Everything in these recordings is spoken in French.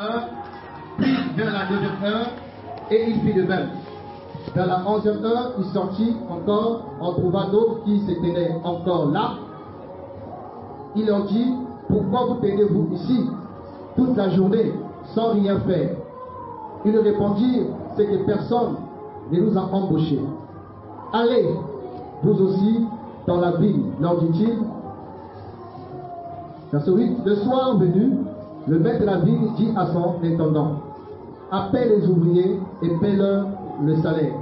heure, puis vers la 9e heure, et il fit de même. Vers la 11e heure, il sortit encore, on trouva d'autres qui se tenaient encore là. Il leur dit, pourquoi vous tenez-vous ici toute la journée sans rien faire? Ils répondirent, c'est que personne ne nous a embauchés. Allez, vous aussi, dans la ville, leur dit-il. Verset 8, le soir venu, le maître de la ville dit à son intendant, appelle les ouvriers et paie-leur le salaire,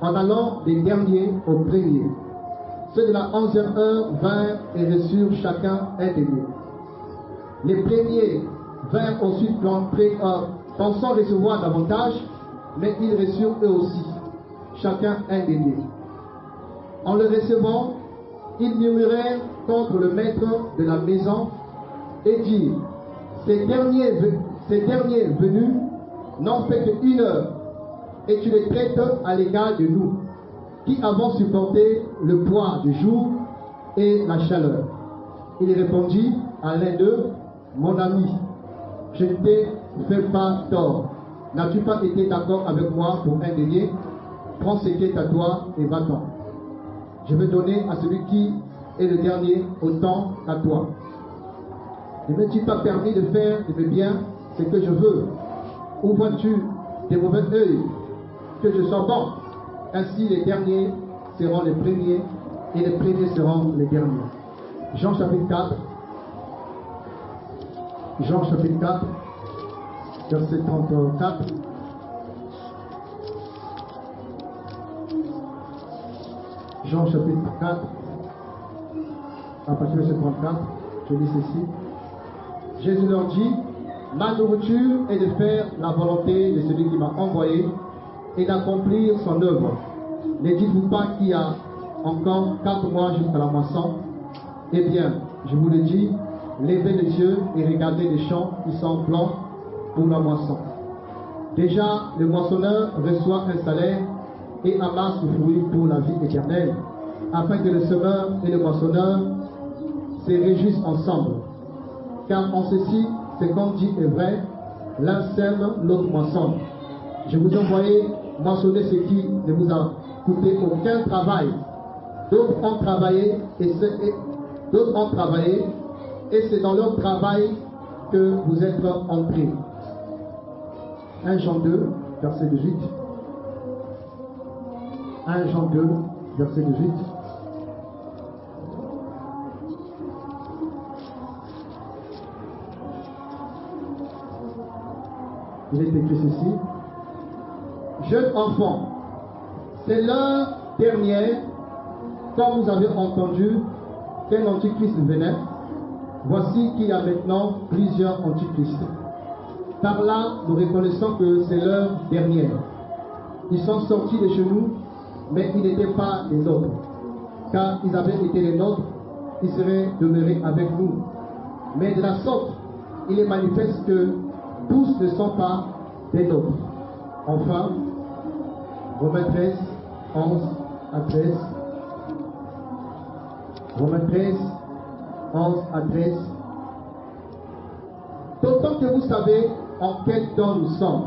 en allant des derniers aux premiers. Ceux de la 11e heure vinrent et reçurent chacun un denier. Les premiers vinrent ensuite pensant recevoir davantage, mais ils reçurent eux aussi, chacun un denier. En le recevant, ils murmurèrent contre le maître de la maison et dirent, ces derniers venus n'ont fait qu'une heure, et tu les traites à l'égard de nous, qui avons supporté le poids du jour et la chaleur. Il répondit à l'un d'eux, mon ami, je ne t'ai fait pas tort. N'as-tu pas été d'accord avec moi pour un denier? Prends ce qui est à toi et va-t'en. Je vais donner à celui qui est le dernier autant qu'à toi. Ne m'es-tu pas permis de faire de mes biens ce que je veux? Ou vois-tu des mauvais œils que je sois bon? Ainsi les derniers seront les premiers et les premiers seront les derniers. Jean chapitre 4. Jean chapitre 4, verset 34. Jean chapitre 4, à partir du verset 34, je lis ceci. Jésus leur dit, ma nourriture est de faire la volonté de celui qui m'a envoyé et d'accomplir son œuvre. Ne dites-vous pas qu'il y a encore 4 mois jusqu'à la moisson? Eh bien, je vous le dis, levez les yeux et regardez les champs qui sont blancs pour la moisson. Déjà, le moissonneur reçoit un salaire et amasse le fruit pour la vie éternelle, afin que le semeur et le moissonneur se réjouissent ensemble. Car en ceci, c'est comme dit est vrai, l'un sème, l'autre moissonne. Je vous ai envoyé moissonner ce qui ne vous a coûté aucun travail. D'autres ont travaillé et c'est dans leur travail que vous êtes entrés. 1 Jean 2, verset 18. 1 Jean 2, verset 18. Il est écrit ceci. Jeunes enfants, c'est l'heure dernière, quand vous avez entendu qu'un antichrist venait. Voici qu'il y a maintenant plusieurs antichrists. Par là, nous reconnaissons que c'est l'heure dernière. Ils sont sortis de chez nous, mais ils n'étaient pas les nôtres. Car ils avaient été les nôtres, ils seraient demeurés avec nous. Mais de la sorte, il est manifeste que tous ne sont pas des nôtres. Enfin, Romains 13, 11 à 13. Romains 13, 11 à 13. D'autant que vous savez en quel temps nous sommes,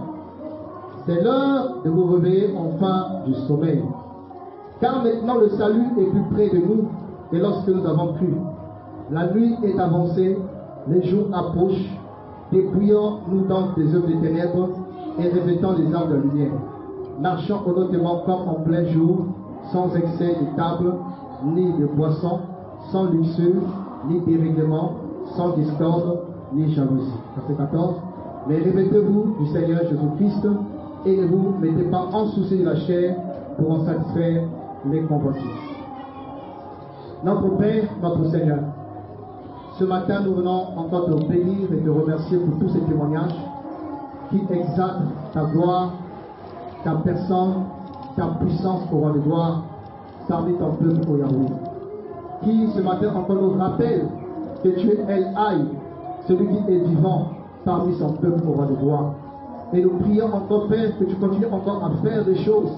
c'est l'heure de vous réveiller enfin du sommeil. Car maintenant le salut est plus près de nous que lorsque nous avons cru. La nuit est avancée, les jours approchent, dépouillons-nous donc des œuvres des ténèbres et revêtons les armes de la lumière. Marchons honnêtement comme en plein jour, sans excès de table, ni de boisson, sans luxure, ni dérèglement, sans discorde, ni jalousie. Verset 14. Mais revêtez-vous du Seigneur Jésus-Christ et ne vous mettez pas en souci de la chair pour en satisfaire les convoitises. Notre Père, notre Seigneur, ce matin nous venons encore te bénir et te remercier pour tous ces témoignages qui exaltent ta gloire, ta personne, ta puissance au roi de gloire parmi ton peuple au Yahweh. Qui ce matin encore nous rappelle que tu es El Haï, celui qui est vivant parmi son peuple au roi de gloire. Et nous prions encore, Père, que tu continues encore à faire des choses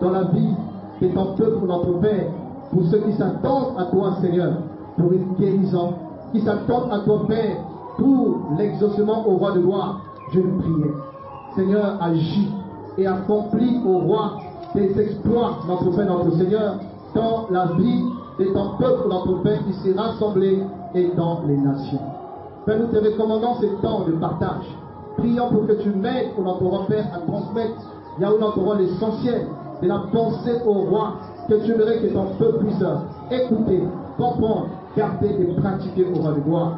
dans la vie de ton peuple, notre Père, pour ceux qui s'attendent à toi, Seigneur, pour une guérison, qui s'attendent à toi, Père, pour l'exaucement au roi de gloire, je priais. Seigneur, agis et accomplis au roi tes exploits, notre Père, notre Seigneur, dans la vie de ton peuple, notre Père, qui s'est rassemblé et dans les nations. Père, nous te recommandons ce temps de partage. Prions pour que tu m'aides, pour notre roi Père, à transmettre, Yahweh, notre roi, l'essentiel de la pensée au roi, que tu aimerais que ton peuple puisse écouter, comprendre, garder et pratiquer au roi de gloire.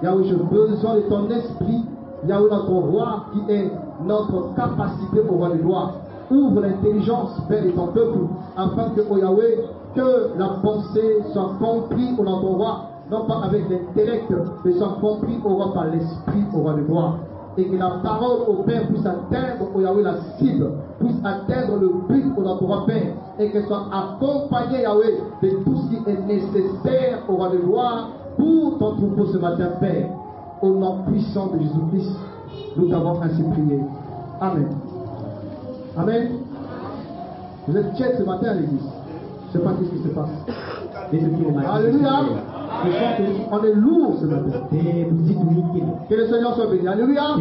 Yahweh, j'ai besoin de ton esprit, Yahweh, notre roi, qui est notre capacité au roi de gloire. Ouvre l'intelligence, Père, de ton peuple, afin que, oh Yahweh, que la pensée soit comprise au notre roi, non pas avec l'intellect, mais soit compris au roi par l'esprit, au roi de gloire. Et que la parole au Père puisse atteindre, au Yahweh, la cible, puisse atteindre le but au notre roi Père, et qu'elle soit accompagnée, Yahweh, de tout ce qui est nécessaire au roi de gloire pour ton troupeau ce matin, Père. Au nom puissant de Jésus-Christ, nous t'avons ainsi prié. Amen. Amen. Vous êtes tiède ce matin à l'église. Je ne sais pas ce qui se passe. Alléluia. On est lourd ce matin. Que le Seigneur soit béni. Alléluia.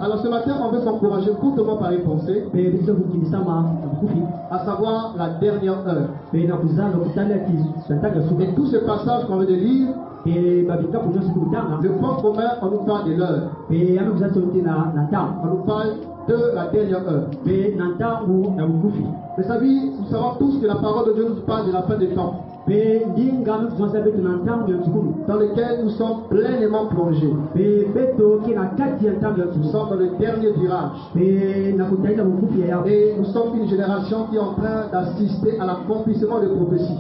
Alors ce matin, on veut s'encourager courtement par une pensée, à savoir la dernière heure. Et tous ces passages qu'on vient de lire, le point commun, on nous parle de l'heure. On nous parle de la dernière heure. Vous savez, nous savons tous que la parole de Dieu nous parle de la fin des temps, dans lequel nous sommes pleinement plongés. Nous sommes dans le dernier virage. Et nous sommes une génération qui est en train d'assister à l'accomplissement des prophéties.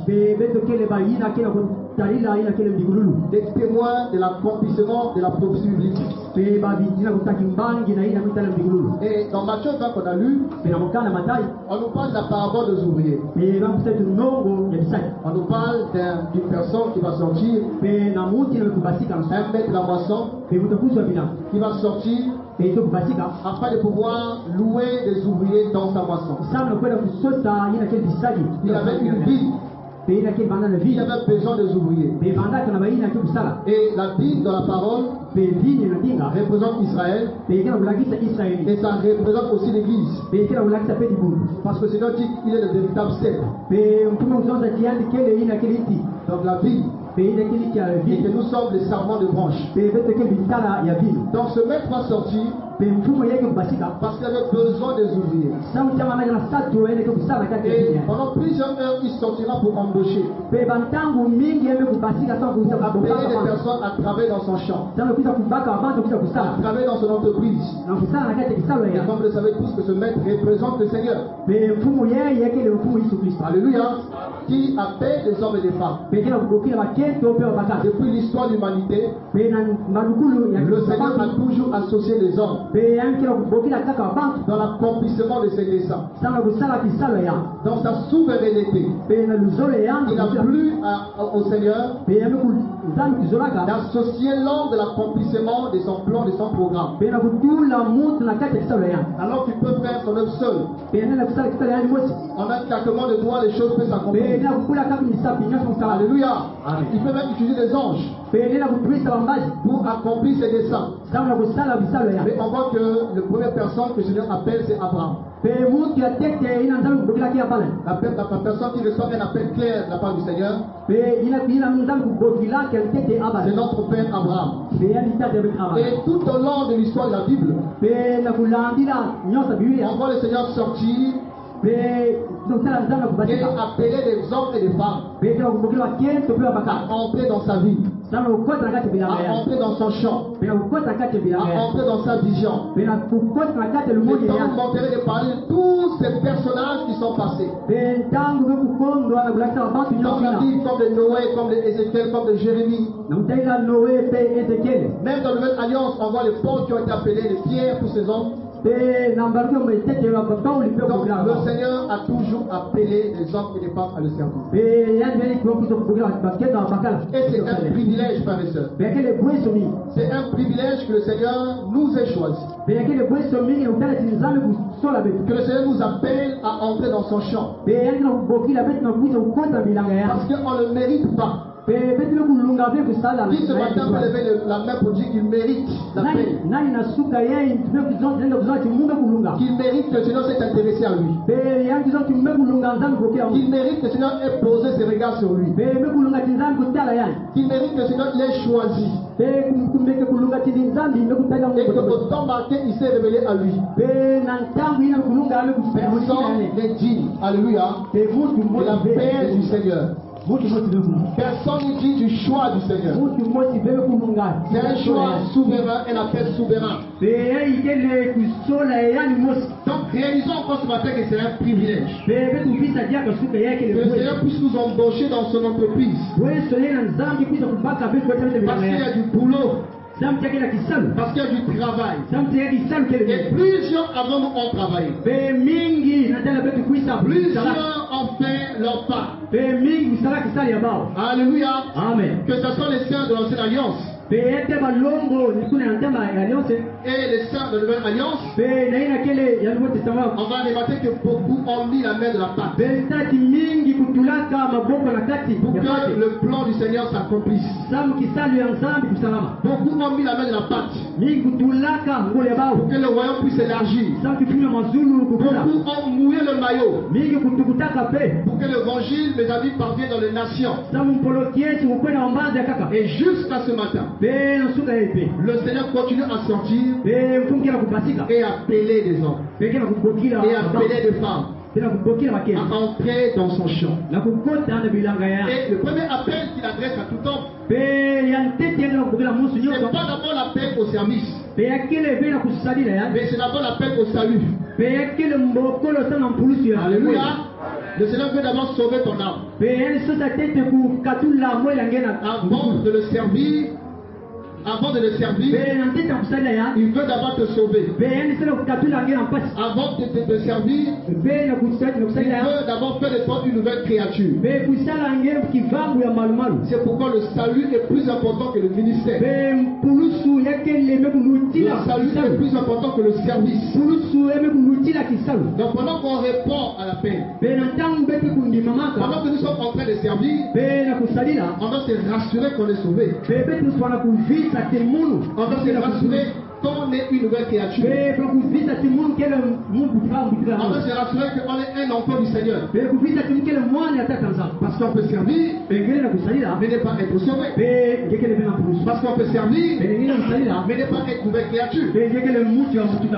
Des témoins de l'accomplissement de la prophétie biblique. Et dans Matthieu 20 qu'on a lu, on nous parle de la parabole des ouvriers. On nous parle d'une personne qui va sortir, un maître de la moisson, qui va sortir afin de pouvoir louer des ouvriers dans sa moisson. Il avait une ville. Il y avait besoin des ouvriers. Et la ville dans la parole représente Israël. Et ça représente aussi l'Église. Parce que Seigneur dit qu'il est le véritable cèpe. Donc la ville. Et que nous sommes les sarments de branches. Donc ce maître va sortir parce qu'il avait besoin des ouvriers. Et pendant plusieurs heures, il sortira pour embaucher. Appeler des personnes à travailler dans son champ, à travailler dans son entreprise. Et comme vous le savez tous que ce maître représente le Seigneur. Alléluia. Qui appelle des hommes et des femmes. Depuis l'histoire de l'humanité, le Seigneur a toujours associé les hommes dans l'accomplissement de ses desseins. Dans sa souveraineté, il a plu au Seigneur d'associer l'homme de l'accomplissement de son plan, de son programme. Alors qu'il peut faire son œuvre seul. En un claquement de doigts, les choses peuvent s'accomplir. Alléluia. Il peut même utiliser des anges pour accomplir ses desseins. Mais on voit que la première personne que le Seigneur appelle, c'est Abraham. La personne qui reçoit un appel clair de la part du Seigneur, c'est notre Père Abraham. Et tout au long de l'histoire de la Bible, on voit le Seigneur sortir et appeler des hommes et des femmes à entrer dans sa vie, à entrer dans son champ, à entrer dans sa vision. Et donc vous m'entendrez de parler de tous ces personnages qui sont passés dans la Bible, comme de Noé, comme de Ézéchiel, comme de Jérémie. Même dans la Nouvelle Alliance, on voit les portes qui ont été appelées, les pierres pour ces hommes. Donc le Seigneur a toujours appelé les hommes et les femmes à le servir. Et c'est un privilège, frères et sœurs. C'est un privilège que le Seigneur nous ait choisi. Que le Seigneur nous appelle à entrer dans son champ. Parce qu'on ne le mérite pas. Qui ce matin peut lever la main pour dire qu'il mérite la paix? Qu'il mérite que le Seigneur s'est intéressé à lui. Qu'il mérite que le Seigneur ait posé ses regards sur lui. Qu'il mérite que le Seigneur l'ait choisi. Et qu'au temps marqué, il s'est révélé à lui. Personne n'est digne. Alléluia. De la paix du Seigneur. Personne n'est digne du choix du Seigneur. C'est un choix souverain, un appel souverain. Donc réalisons encore ce matin que c'est un privilège. Que le Seigneur puisse nous embaucher dans son entreprise. Parce qu'il y a du boulot. Parce qu'il y a du travail. Et plusieurs avant nous ont travaillé. Plusieurs ont fait leur part. Alléluia. Amen. Que ce soit les saints de l'ancienne alliance et les saints de la nouvelle alliance, on va remarquer que beaucoup ont mis la main de la pâte pour que le plan du Seigneur s'accomplisse. Beaucoup ont mis la main de la pâte pour que le royaume puisse s'élargir. Beaucoup ont mouillé le maillot pour que l'évangile, mes amis, parvienne dans les nations. Et jusqu'à ce matin, le Seigneur continue à sortir et appeler des hommes et appeler des femmes à entrer dans son champ. Et le premier appel qu'il adresse à tout homme, ce n'est pas d'abord l'appel au service, mais c'est d'abord l'appel au salut. Alléluia. Le Seigneur veut d'abord sauver ton âme avant de le servir. Avant de le servir, il veut d'abord te sauver. Avant de te servir, il veut d'abord faire de toi une nouvelle créature. C'est pourquoi le salut est plus important que le ministère. Le salut est plus important que le service. Donc pendant qu'on répond à l'appel, pendant que nous sommes en train de servir, on doit se rassurer qu'on est sauvé. On doit se rassurer qu'on est une nouvelle créature. On doit se rassurer qu'on est un enfant du Seigneur. Parce qu'on peut servir, mais ne pas être sauvé. Parce qu'on peut servir, mais ne pas être une nouvelle créature.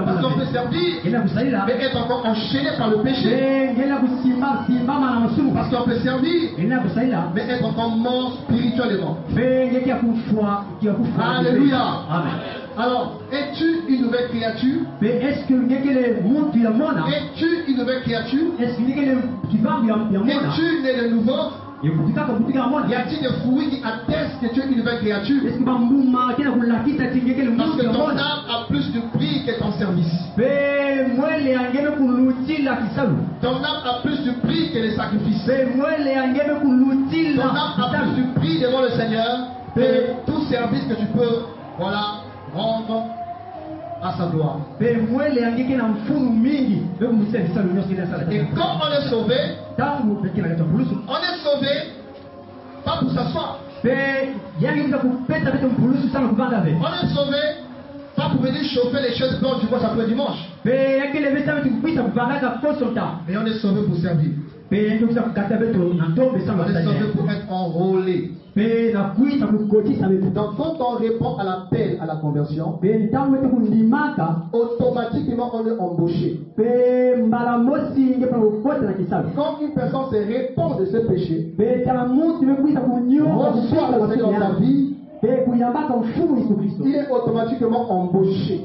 Parce qu'on peut servir, mais être encore enchaîné par le péché. Parce qu'on peut servir, mais être encore mort spirituellement. Alléluia. Amen. Alors, es-tu une nouvelle créature? Es-tu une nouvelle créature? Es-tu né de nouveau? Y a-t-il des fruits qui attestent que tu es une nouvelle créature? Parce que ton âme a plus de prix que ton service. Ton âme a plus de prix que les sacrifices. Ton âme a plus de prix devant le Seigneur que tout service que tu peux, voilà, rendre à sa gloire. Et quand on est sauvé, pas pour s'asseoir. On est sauvé pas pour venir chauffer les chaises blanches du mois après dimanche. Mais on est sauvé pour servir. On est sauvé pour être enrôlé. Donc quand on répond à l'appel à la conversion, automatiquement on est embauché. Quand une personne se répand de ce péché, reçoit la vie dans sa vie, il est automatiquement embauché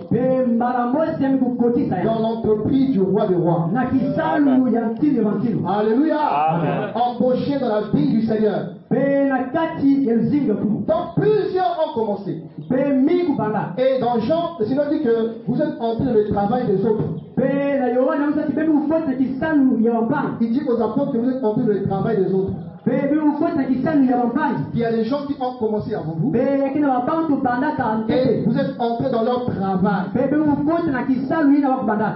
dans l'entreprise du roi des rois. Alléluia. Amen. Embauché dans la vie du Seigneur. Donc plusieurs ont commencé. Et dans Jean, le Seigneur dit que vous êtes entrés dans le travail des autres. Il dit aux apôtres que vous êtes compris le travail des autres. Il y a des gens qui ont commencé avant vous. Et vous êtes entrés dans leur travail.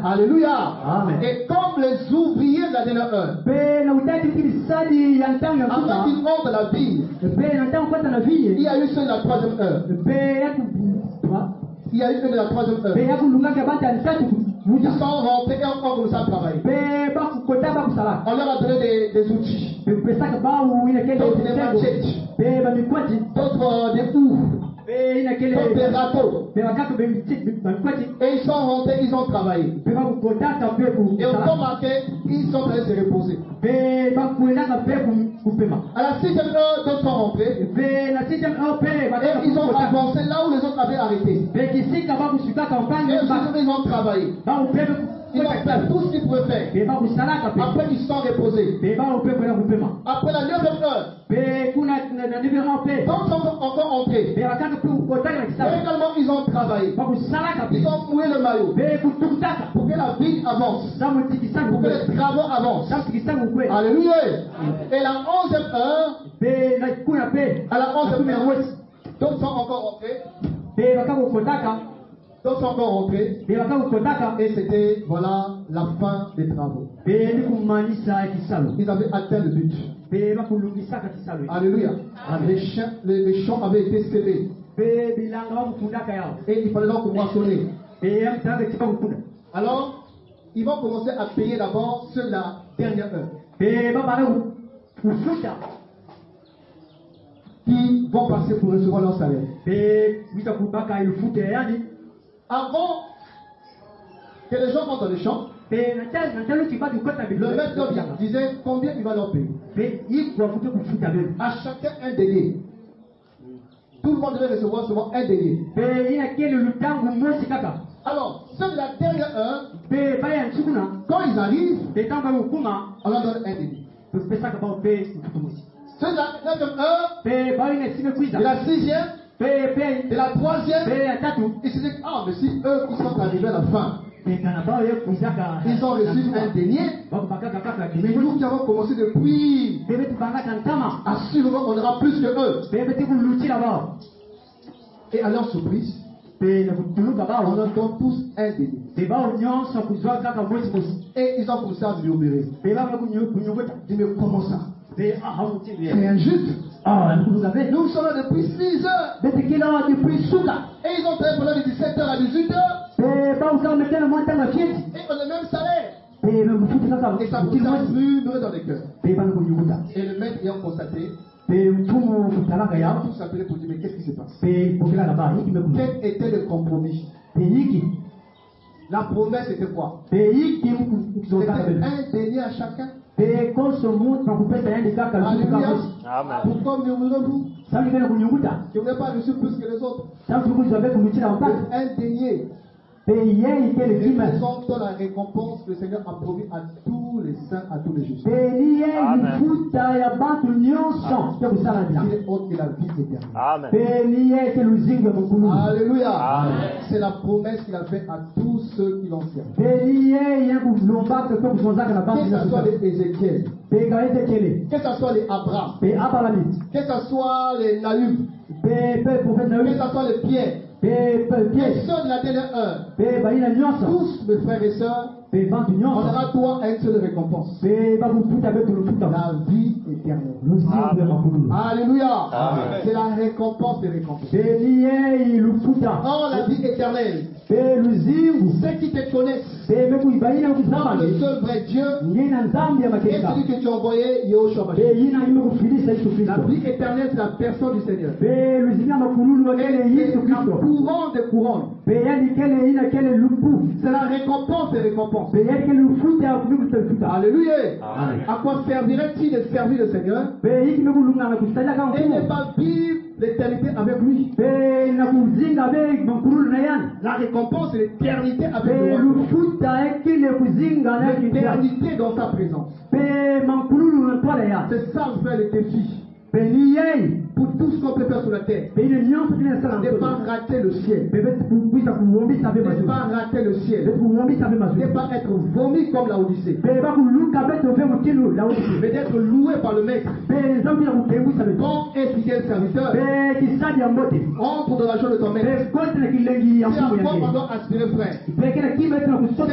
Alléluia. Amen. Et comme les ouvriers de la dernière heure, avant qu'ils entrent dans la vie, il y a eu ceux de la troisième heure. Il y a eu ceux de la troisième heure. Ils sont rentrés et encore commencé à travailler. On leur a donné des outils. D'autres des machettes. D'autres des houes. D'autres des râteaux. Et ils sont rentrés, ils ont travaillé. Et on peut marquer, ils sont allés se reposer. À la 6e heure, d'autres sont rentrés. Et ils ont avancé là où les autres avaient arrêté. Et ils ont travaillé. Ils ont fait tout ce qu'ils pouvaient faire. Après, ils se sont reposés. Après la 9e heure, d'autres sont encore entrés. Et également, ils ont travaillé. Ils ont mouillé le maillot pour que la vie avance, pour que les travaux avancent. Alléluia. Et la 11e heure, à la 11e heure, d'autres sont encore entrés. D'autres sont encore rentrés. Et c'était, voilà, la fin des travaux. Ils avaient atteint le but. Alléluia. Les champs avaient été scellés. Et il fallait donc moissonner. Alors, ils vont commencer à payer d'abord ceux de la dernière heure. Qui vont passer pour recevoir leur salaire. Avant que les gens entrent dans les champs, le maître disait combien il va leur payer. À chacun un denier. Tout le monde devait recevoir seulement un denier. Alors, ceux de la dernière heure, quand ils arrivent, on leur donne un denier. Ceux de la 9e heure, de la 6e, de la 3e, ils se disent, ah, mais si eux, ils sont arrivés à la fin, ils ont reçu un denier, mais nous qui avons commencé depuis, assurément, on aura plus que eux. Et à leur surprise, on leur donne tous un denier. Et ils ont commencé à murmurer. Ils disent, mais comment ça? C'est injuste. Nous sommes là depuis 6 heures. Et ils ont travaillé pendant de 17h à 18h. Et on a le même salaire. Et ça vous a murmuré dans les cœurs. Et le maître ayant constaté, tout s'appelait pour dire, mais qu'est-ce qui se passe? Quel était le compromis? La promesse était quoi? C'était un denier à chacun. Alléluia. Pourquoi murmurez-vous? Que vous n'avez pas reçu plus que les autres. Un denier. Représente la récompense que le Seigneur a promis à tous les saints, à tous les justes. Il est autre que la vie éternelle. Amen. Alléluia. Amen. C'est la promesse qu'il a faite à tous ceux qui l'ont servi. Que ce soit les Ézéchiel, que ce soit les Abraham, que ce soit les Nahum, que ce soit les Pierre, que ceux de la dernière heure, tous mes frères et sœurs, on aura droit à une seule récompense. La vie éternelle. Alléluia. C'est la récompense des récompenses. Oh, la vie éternelle. Ceux qui te connaissent, le seul vrai Dieu, et celui que tu as envoyé, Yahushua Mashiach. La vie éternelle, c'est la personne du Seigneur. Et la couronne des couronnes. C'est la récompense des récompenses. Alléluia. À quoi servirait-il de servir le Seigneur et ne pas vivre l'éternité avec lui? La récompense c'est l'éternité avec lui. L'éternité dans sa présence. C'est ça que fait le défi. pour tout ce qu'on peut faire sur la terre. Ne pas rater le ciel. Ne pas rater le ciel. Ne pas être vomi comme la Odyssée. Mais d'être loué par le Maître. Bon et fidèle serviteur. Entre dans la joie de ton Maître. Si à quoi pardon aspirer, frère, c'est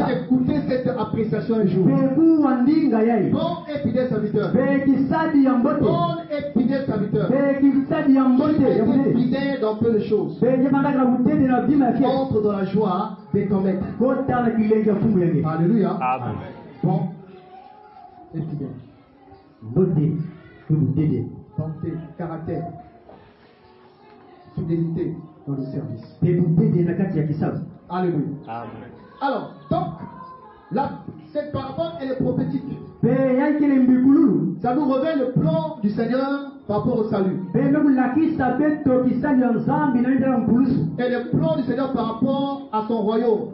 d'écouter cette appréciation un jour. Bon et fidèle serviteur. Bon et fidèle serviteur. Tu es fidèle dans peu de choses. Entre dans la joie de ton Maître. Alléluia. Amen. Bon et fidèle. Bonté, caractère, fidélité dans le service. Alléluia. Amen. Alors, donc, cette parabole, elle est prophétique. Ça nous révèle le plan du Seigneur par rapport au salut. Et le plan du Seigneur par rapport à son royaume.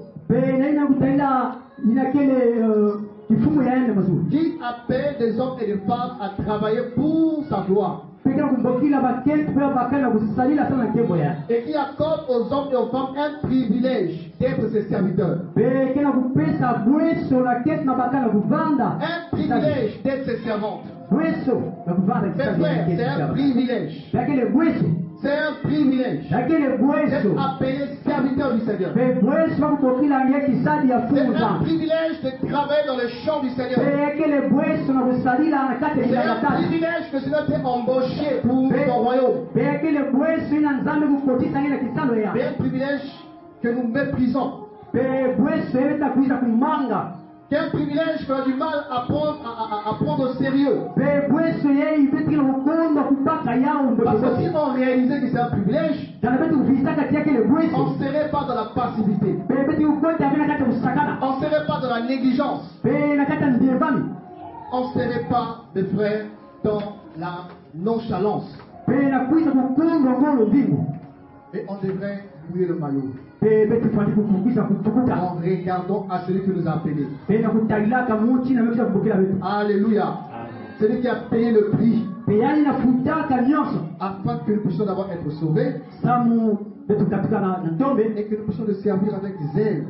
Qui appelle des hommes et des femmes à travailler pour sa gloire. Et qui accorde aux hommes et aux femmes un privilège d'être ses serviteurs. Un privilège d'être ses servantes. Mes frères, c'est un privilège. C'est un privilège d'être appelé serviteur du Seigneur. C'est un privilège de travailler dans le champ du Seigneur. C'est un privilège que le Seigneur t'ait embauché pour son royaume. C'est un privilège que nous méprisons. C'est un privilège qu'on a du mal à prendre au sérieux. Parce que si on réalisait que c'est un privilège, on ne serait pas dans la passivité. On ne serait pas dans la négligence. On ne serait pas, mes frères, dans la nonchalance. Et on devrait mouiller le maillot. En regardant à celui qui nous a appelés. Alléluia. Celui qui a payé le prix afin que nous puissions d'abord être sauvés et que nous puissions le servir avec zèle,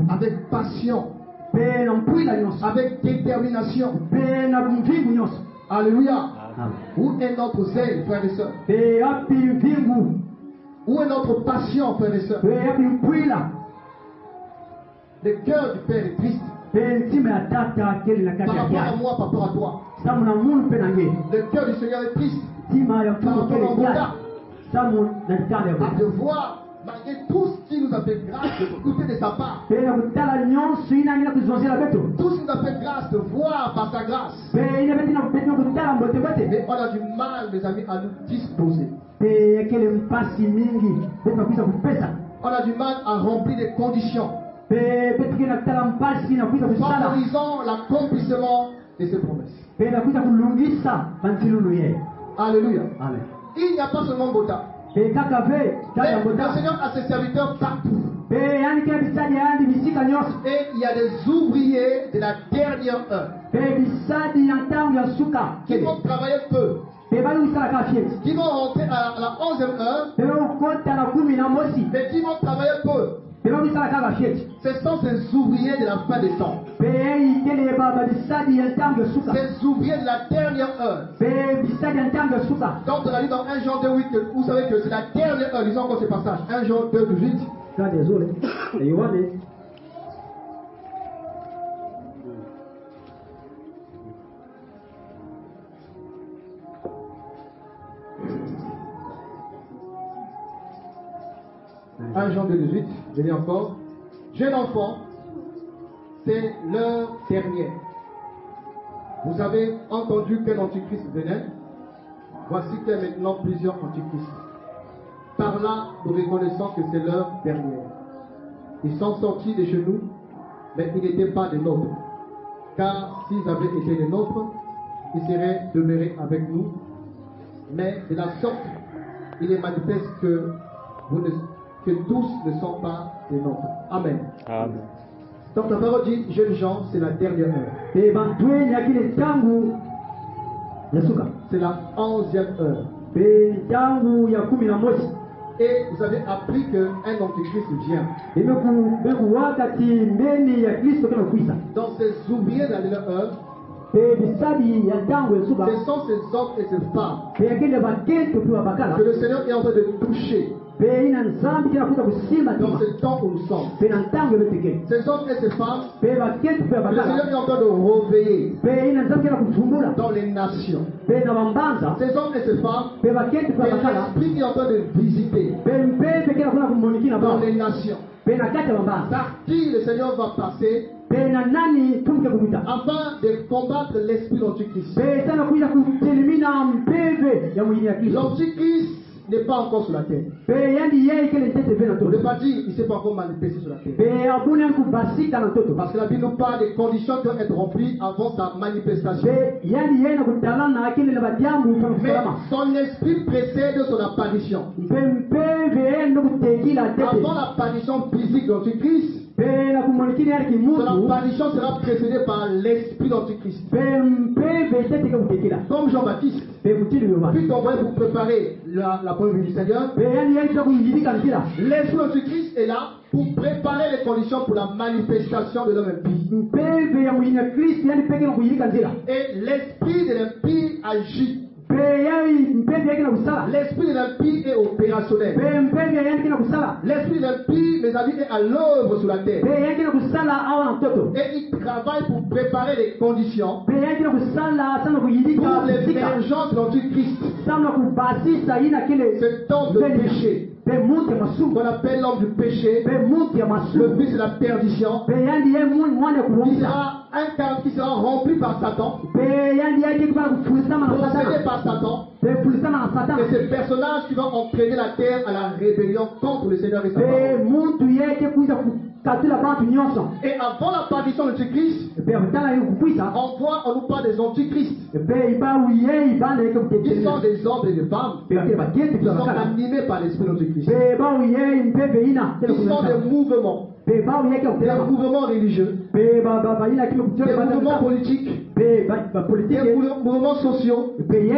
avec passion, avec détermination. Alléluia. Où est notre zèle, frères et sœurs? Où est notre passion, frères et sœurs? Le cœur du Père est triste. Par rapport à moi, par rapport à toi. Le cœur du Seigneur est triste. Par rapport à moi, à te voir, malgré tout ce qui nous a fait grâce de goûter de sa part. Tout ce qui nous a fait grâce de voir par sa grâce. Mais on a du mal, mes amis, à nous disposer. On a du mal à remplir les conditions. Favorisant l'accomplissement de ses promesses. Alléluia. Amen. Il n'y a pas seulement Bota. Mais le Seigneur a ses serviteurs partout. Et il y a des ouvriers de la dernière heure qui vont travailler peu, qui vont rentrer à la 11e heure, mais qui vont travailler peu. Ce sont ces ouvriers de la fin des temps. Ces ouvriers de la dernière heure. Donc on a lu dans 1 Jean 2:8 que vous savez que c'est la dernière heure. Lisons encore ce passage. 1 Jean 2:8. Jean 2:18, je lis encore. Jeune enfant, c'est l'heure dernière. Vous avez entendu qu'un antichrist venait. Voici qu'il y a maintenant plusieurs antichrists. Par là, nous reconnaissons que c'est l'heure dernière. Ils sont sortis de chez nous, mais ils n'étaient pas des nôtres. Car s'ils avaient été des nôtres, ils seraient demeurés avec nous. Mais de la sorte, il est manifeste que tous ne sont pas des nôtres. Amen. Amen. Donc la parole dit, jeunes gens, c'est la dernière heure. C'est la 11e heure. Pe yangu ya 11. Et vous avez appris qu'un antichrist vient. Donc ces ouvriers de la dernière heure, ce sont ces hommes et ces femmes que le Seigneur est en train de toucher dans ce temps où nous sommes. Ces hommes et ces femmes, le Seigneur est en train de réveiller dans les nations. Ces hommes et ces femmes, l'esprit qui est en train de visiter dans les nations. Par qui le Seigneur va passer afin de combattre l'esprit d'Antichrist. L'Antichrist n'est pas encore sur la terre. On ne peut pas dire qu'il ne s'est pas encore manifesté sur la terre. Parce que la Bible nous parle des conditions qui doivent être remplies avant sa manifestation. Mais son esprit précède son apparition. Avant l'apparition physique de l'Antichrist, son apparition sera précédée par l'esprit d'Antichrist. Comme Jean-Baptiste fut envoyé pour préparer la venue du Seigneur, l'esprit d'Antichrist est là pour préparer les conditions pour la manifestation de l'homme impie. Et l'esprit de l'impie agit. L'esprit de l'impie est opérationnel. L'esprit de l'impie, mes amis, est à l'œuvre sur la terre. Et il travaille pour préparer les conditions pour l'émergence de l'Antichrist. Ce temps de péché qu'on appelle l'homme du péché, le fils de la perdition, qui sera rempli par Satan, possédé par Satan, et ces personnages qui vont entraîner la terre à la rébellion contre le Seigneur et sa parole. Et avant l'apparition de Christ, on nous parle des antichrists. Ils sont des hommes et des femmes qui sont animés par l'esprit d'Antichrist. Ils sont des mouvements. Des mouvements religieux, des mouvements politiques, des mouvements sociaux, des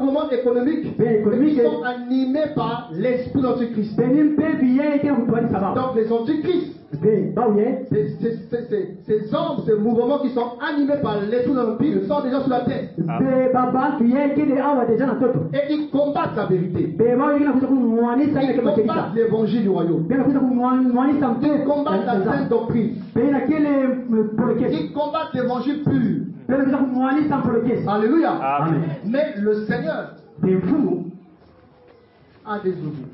mouvements économiques qui sont animés par l'esprit d'Antichrist. Donc les antichrists, ces hommes, ces mouvements qui sont animés par l'esprit d'Antichrist sont déjà sur la terre. Et ils combattent la vérité. Ils combattent l'évangile du royaume. Ils combattent la sainte doctrine. Ils combattent l'évangile pur. Alléluia. Amen. Mais le Seigneur a des ouvriers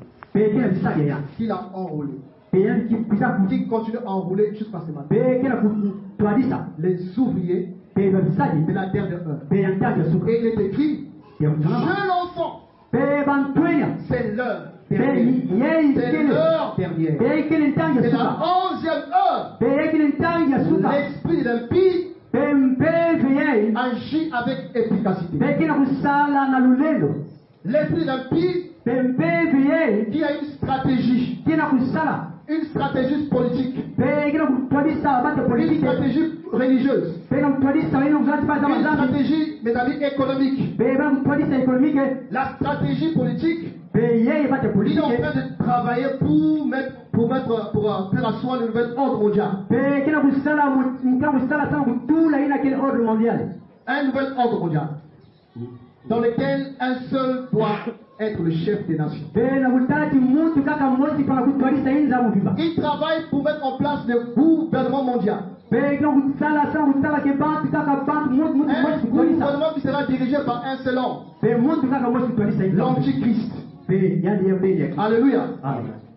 qu'il a enrôlés, qui continue à enrouler jusqu'à ce matin. Les ouvriers de la dernière heure. Et il est écrit, jeune enfant, c'est l'heure dernière. C'est l'heure dernière. C'est la 11e heure. L'esprit d'impie agit avec efficacité. L'esprit d'impie qui a une stratégie. Une stratégie politique. Une stratégie religieuse. Une stratégie, mes amis, économique. La stratégie politique, il est en train de travailler pour faire asseoir le nouvel ordre mondial. Un nouvel ordre mondial dans lequel un seul doit être le chef des nations. Il travaille pour mettre en place le gouvernement mondial. Un gouvernement qui sera dirigé par un seul homme, l'Antichrist. Alléluia.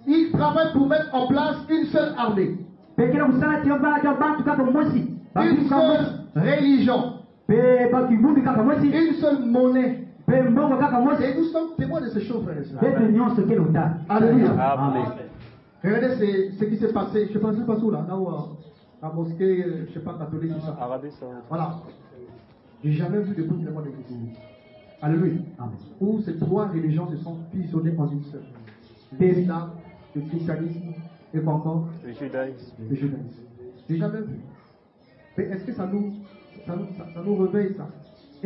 Il travaille pour mettre en place une seule armée, une seule religion, une seule monnaie. Et nous sommes témoins de ces choses, frères et sœurs. Alléluia. Regardez ce qui s'est passé. Je ne sais pas où là, la mosquée, je ne sais pas, catholique, tout ça. Voilà. J'ai jamais vu de gouvernement d'église. Alléluia. Où ces trois religions se sont fusionnées en une seule. L'islam, le christianisme et quoi encore? Le judaïsme. J'ai jamais vu. Mais est-ce que ça nous réveille ça?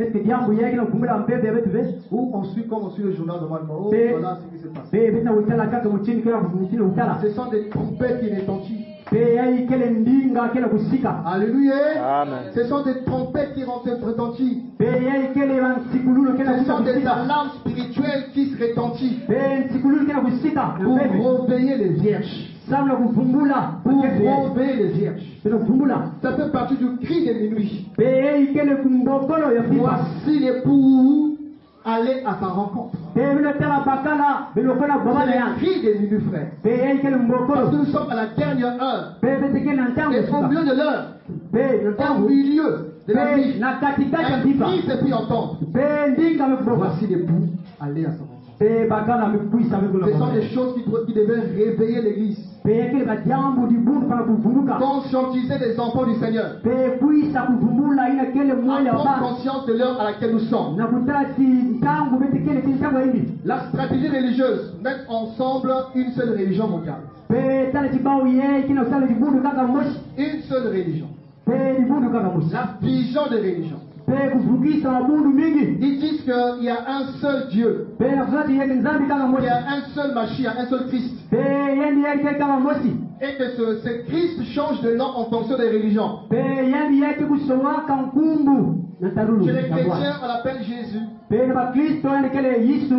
est-ce que diambu yake na kumbula mpebe betu be Ou on suit comme on suit le journal normalement. Oh, Et- voilà ce qui se passe. be bina utala kaka muchini kila muchini utala Ce sont des trompettes qui retentissent. be yai kele ndinga kele kusika Alléluia. Amen. Ce sont des trompettes qui retentissent. be yai kele wansikululu kele Ce sont des kusika alarmes spirituelles qui se retentissent be nsikululu kele kusika pour mpebe réveiller les vierges. samla kuvumbula Pour réveiller les vierges. bina kuvumbula Ça fait partie du cri de minuit. be yai kele kumbokolo ya fifa Voici l'époux, allez à sa rencontre. be bina tala bakala bina kona C'est babana ya le cri des minuit, frère. be yai kele Parce que mbokolo nous sommes à la dernière heure. be bete kele ntango Et au sika milieu de l'heure, be au ntango milieu de la be nuit, na katikati ya un fifa cri s'est pris entendre. be ndinga mekuboka Voici l'époux, allez à sa rencontre. be bakala mekuisa mekula Ce sont des choses qui devaient réveiller l'église. be kele bajambo dibundu pana kuvumbuka Conscientiser les enfants du Seigneur. be kuisa kuvumbula ina kele mwele wa Prendre ba conscience de l'heure à laquelle nous sommes. na kutala si ntango bete kele kintango hivi La stratégie religieuse, mettre ensemble une seule religion mondiale. be tala chibao ye kina usala dibundu kaka moshi Une seule religion. be dibundu kaka moshi La vision de religion. be kuvukisa mabundu mingi Ils disent qu'il y a un seul Dieu. be na kusati yeke nzambi kaka Il moshi y a un seul Mashiach, un seul Christ. be yendi yeke kele kaka moshi Et que ce Christ change de nom en fonction des religions. be yendi yeke kusowaka nkumbu na tarulu Chez les ya Bwana. chrétiens, on l'appelle Jésus. be na bakristo yende kele yisu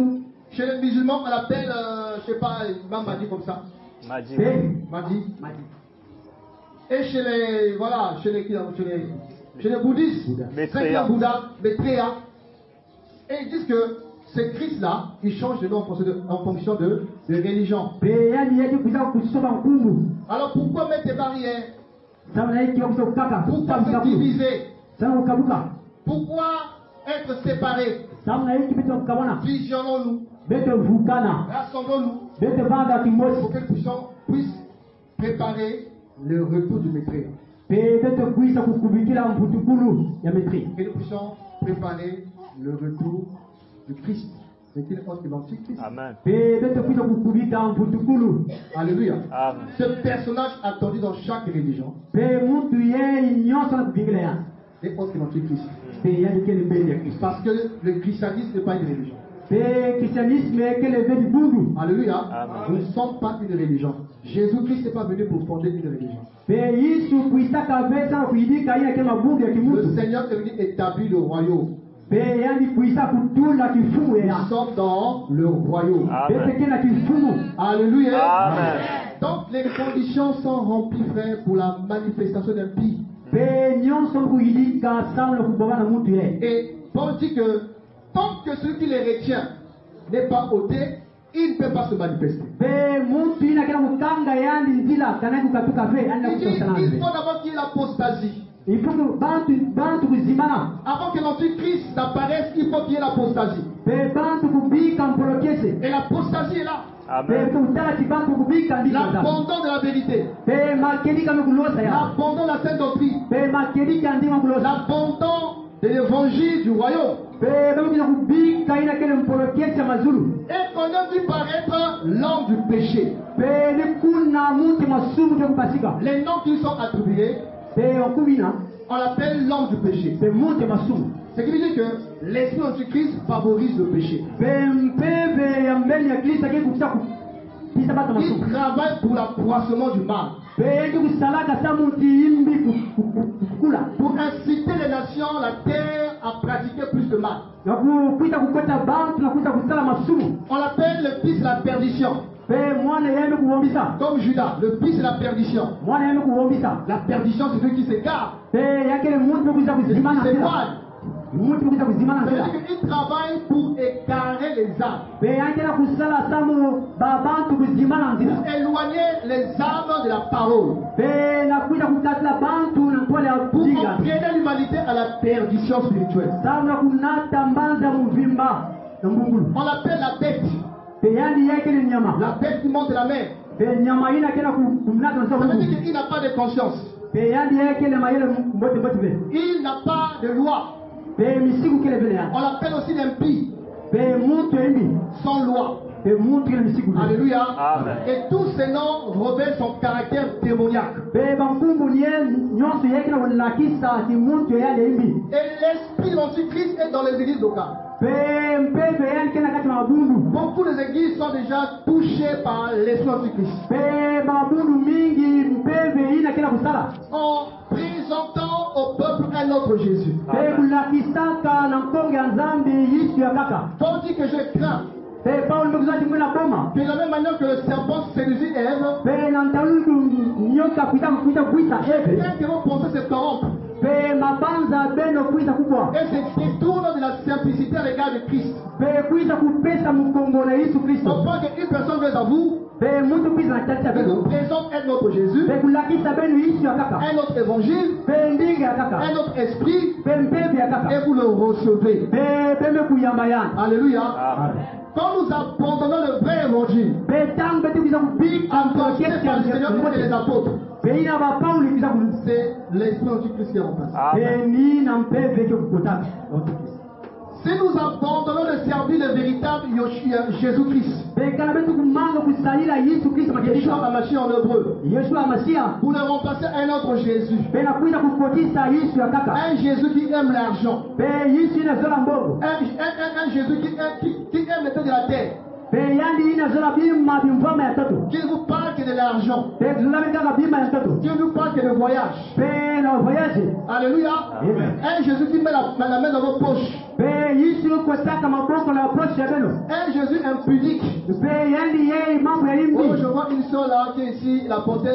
Chez les musulmans, on l'appelle, je sais pas, Imam m'a dit comme ça. Maji. be M'a dit. mati Et chez les, voilà, chez les bouddhistes, Maitreya. c'est un Bouddha, Maitreya. Et ils disent que ce Christ-là, il change de nom en fonction de religion. be yendi yeke kuza kusoba nkumbu Alors pourquoi mettre des barrières? sama na yeke yokusa kukaka Pourquoi se diviser? sama kukabuka Pourquoi être séparés? sama na yeke bete kukabona Visionnons-nous, bete vukana rassemblons-nous bete vanga kimosi pour que nous puissions préparer le retour du Maître. be bete kuisa kukubikila mputukulu ya metri Que nous puissions préparer le retour du Christ. C'est qu'il est l'Antichrist. Amen. be bete kuisa kukubika mputukulu Alléluia. Amen. Ce personnage attendu dans chaque religion be mutu ye nyonso na kubingila ya est autre que l'Antichrist. be yandi kele mbeli ya kristo Parce que le christianisme n'est pas une religion. be kristianisme kele ve dibudu Alléluia. Amen. Nous ne sommes pas une religion. Jésus-Christ n'est pas venu pour fonder une religion. be yisu kuisaka ve sana kuidika ina kele mabungu ya Le kimutu Seigneur est venu établir le royaume. be yandi kuisa kutula kifumu ya Nous sommes dans le royaume. bete Amen. kele na kifumu Alléluia. Amen. Donc les conditions sont remplies, frère, pour la manifestation d'un pays. be nyonso kuidika sana na kubobana mutu ye Et Paul dit que tant que celui qui les retient n'est pas ôté, il ne peut pas se manifester. be mutu ina kela mukanga yandi nzila kana kukatuka ve anda Il dit kutosana il ve faut d'abord qu'il y ait l'apostasie. il faut que bantu kuzimana Avant que l'antichrist n'apparaisse, il faut qu'il y ait l'apostasie. be bantu kubika mpolokese Et l'apostasie est là. be Amen. kutala ti bantu kubika ndika L'abandon de la vérité. be makedika mekulosa ya L'abandon de la sainte doctrine. be makedika ndima kulosa L'abandon de l'évangile du royaume. be bamukisa kubika ina kele mpolokese ya mazulu Et qu'on a vu paraître l'homme du péché. be ni kuna muti masumu te kupasika Les noms qui lui sont attribués, be okubina on l'appelle l'homme du péché. be muti masumu Ce qui veut dire que l'esprit antichrist favorise le péché. be mpeve ya mbele ya kristo ake kupisa kupisa bata Il masumu travaille pour l'accroissement du mal. be yeke kusalaka sa muti imbi kukula Pour inciter les nations, la terre, à pratiquer plus de mal. na kukwita kukwata bantu na kuita kusala masumu On l'appelle le fils de la perdition. pe mwana yeme kuwombisa Comme Judas, le fils de la perdition. mwana yeme kuwombisa La perdition, c'est celui qui s'écarte. pe yakele muntu pekuisa C'est celui kuzimana qui nzela s'éloigne. muntu pekuisa kuzimana Ça veut nzela dire qu'il travaille pour écarrer les âmes. pe yakela kusala samu babantu kuzimana nzela Éloigner les âmes de la parole. pe na kuita kukatila bantu na ntwale ya Pour kujinga entraîner l'humanité à la perdition spirituelle. samu na kunata mbanza muvimba na mbungulu On l'appelle la bête. pe yani yakele nyama La bête qui monte de la mer. pe nyama ina kena kumnata na Ça veut samu dire qu'il n'a pas de conscience. pe yani yakele mayele mbote mbote be Il n'a pas de loi. pe misiku kele bele ya On l'appelle aussi l'impie. pe muntu embi Sans loi. pe muntu kele misiku be Alléluia. Amen. Et tous ces noms révèlent son caractère démoniaque. démoniaque. pe bankumbu nie nyonso yeke na kolakisa kimuntu eyali eyimbi Et l'esprit de l'Antichrist est dans les églises locales. pe mpepe eyali ke na kati ya mabundu Beaucoup des églises sont déjà touchées par l'esprit de l'Antichrist. pe mabundu mingi mpepe ina ke na kosala En présentant au peuple un autre Jésus. pe kolakisaka na nkongo ya nzambe yisu ya kaka Paul dit que je crains pe paulo mpe kozala timwe na boma que de la même manière que le serpent séduisit Ève, pe na ntaluku nyoka kuita kuita eve bien que vos pensées se corrompent pe mabanza beno kuita kubwa et se détournent de la simplicité à l'égard de Christ. pe kuita kupesa mukongo na yesu kristo On voit qu'une personne vient à vous pe mutu kuita na tati ya et vous beno présente un autre Jésus, pe kulakisa benu yisu ya kaka un autre évangile, pe ndinga ya kaka un autre esprit pe mpepe ya kaka et vous le recevez. pe pembe kuyamba yana Alléluia. Quand nous abandonnons le vrai évangile, pe tangu beti kuisa kubika apporté par le Seigneur et les apôtres, pe ina bapauli kuisa c'est l'esprit antichrist qui est remplacé. pe ni na mpepe ke kukotaka Si nous abandonnons le service le véritable Jésus-Christ, pe kana betu kumanga kusalila yesu kristo Yeshua makebisha HaMashiach en hébreu, yesu amasia vous le remplacez un autre Jésus. pe na kuisa kukotisa yesu ya kaka Un Jésus qui aime l'argent. pe yesu inazola mbongo Un Jésus qui aime les temps de la terre. pe yandi inazola bima bimvama ya toto Qui ne vous parle que de l'argent. pe tuzolami kaka bima ya toto Qui ne vous parle que de voyage. pe na voyage Alléluia. Amen. Un Jésus qui met la main dans vos poches. pe yesu kotaka maboko na poshe ya beno Un Jésus impudique. pe yandi yeye mambo ya Oh, yimbi je vois une soeur là qui est ici, la portée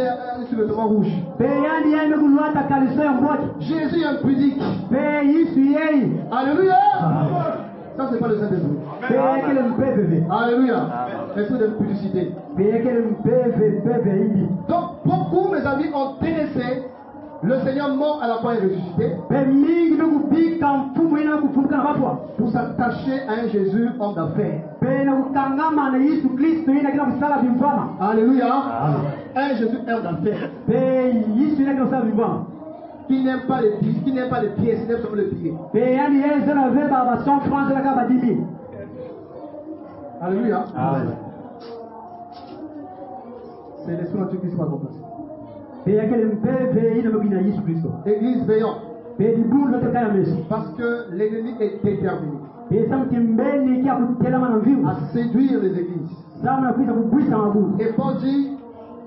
sur le vêtement rouge. pe yandi yeye mekuluata kaliso ya mboti Jésus impudique. pe yesu yeye Alléluia. Ça, c'est pas le Saint-Esprit. pe yekele mpepeve Alléluia. Esprit de pudicité. pe yekele mpepeve ya yimbi Donc, beaucoup, mes amis, ont délaissé le Seigneur mort à la croix et ressuscité pe mingi mekubika mfumu ina mekufumuka na bafwa pour s'attacher à un Jésus homme d'affaires. pe na kukangama na yesu kristo ina kina kusala bimvama Alléluia. Un Jésus homme d'affaires pe yesu ina kina kusala bimvama qui n'aime pas les pièces, qui n'aime pas les pièces, qui n'aime seulement les pieds. pe yandi yeye zona veba ba 100 francs zona kaba 10 000 Alléluia. C'est l'esprit antichrist qui va remplacer. pe yekele mpeve ina mekina yesu kristo Église veillant, pe libulu lote kaya meso parce que l'ennemi est déterminé pe samtimbeni kia kutelama na mviu à séduire les églises. samna kuisa kubwisa mabulu Et Paul dit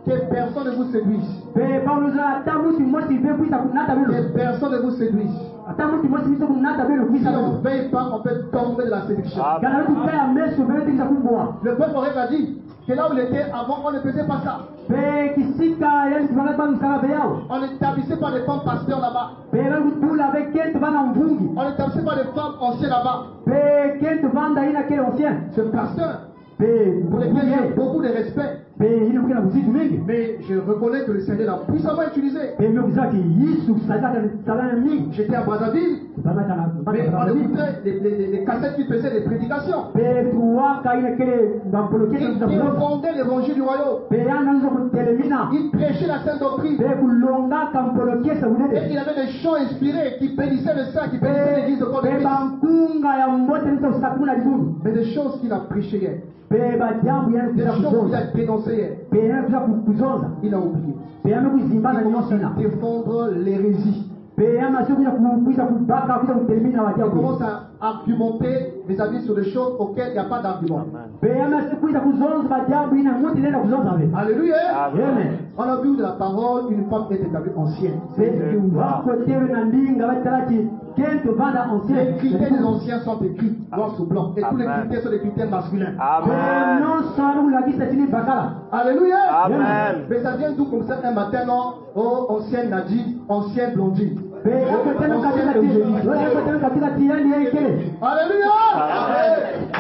que personne ne vous séduise. pe paulo zona ata muti mosi pe kuisa kunata Que beno personne ne vous séduise. ata muti mosi biso kunata beno Si kuisa on ne beno veille pas, on peut tomber de la séduction. kana wetu kaya meso pe tikisa kubwa Le peuple aurait pas dit que là où il était avant, on ne faisait pas ça. pe kisika yani kibanga ba msala be yao On n'établissait pas des femmes pasteurs là-bas. pe ba kutula avec kento bana mvungi On n'établissait pas des femmes anciennes là-bas. pe kento vanda ina kele ancien Ce pasteur, pe pour lequel j'ai beaucoup de respect, pe ina kila mzitu mingi mais je reconnais que le Seigneur l'a puissamment utilisé. pe myo kizaki yesu sadaka salana mingi J'étais à Brazzaville, sadaka na mais on sadaka mingi écoutait les cassettes qui faisaient des prédications. pe tuwaka ina kele bampolokeza Il za kuloga fondait l'évangile du royaume. pe yana nzo kutelemina Il prêchait la sainte doctrine. pe kulongaka mpolokesa Et ulele il avait des chants inspirés qui bénissaient le saint, qui bénissaient l'église de pe Port-de-Christ. bankunga ya mbote nito usakuna libulu Mais des choses qu'il a prêchées hier, pe bajambo yana des kuza choses qu'il kuzonza a dénoncées hier, pe yana kuza kuzonza il a oublié. pe yana kuzimbana Il commence nyonso ina à défendre l'hérésie. pe yana sio kuza kubaka kuza kutelemina Il wajambo commence à argumenter des avis sur des choses auxquelles il n'y a pas d'argument. pe yana sio kuza kuzonza bajambo ina muti nenda kuzonza ve Alléluia. amen On a vu de la parole, une femme est établie ancienne. pe wako tewe na ndinga batalati kento vanda Les ancien critères des anciens sont écrits noir sur blanc. Et tous les critères sont des critères masculins. Amen. non sana kulakisa chini bakala Alléluia. Amen. Mais ça vient d'où comme ça un matin, non? Oh, ancienne Nadie, ancienne blondine. pe yako tena katika Eugénie. wewe yako tena katika tiani yake kele Alléluia.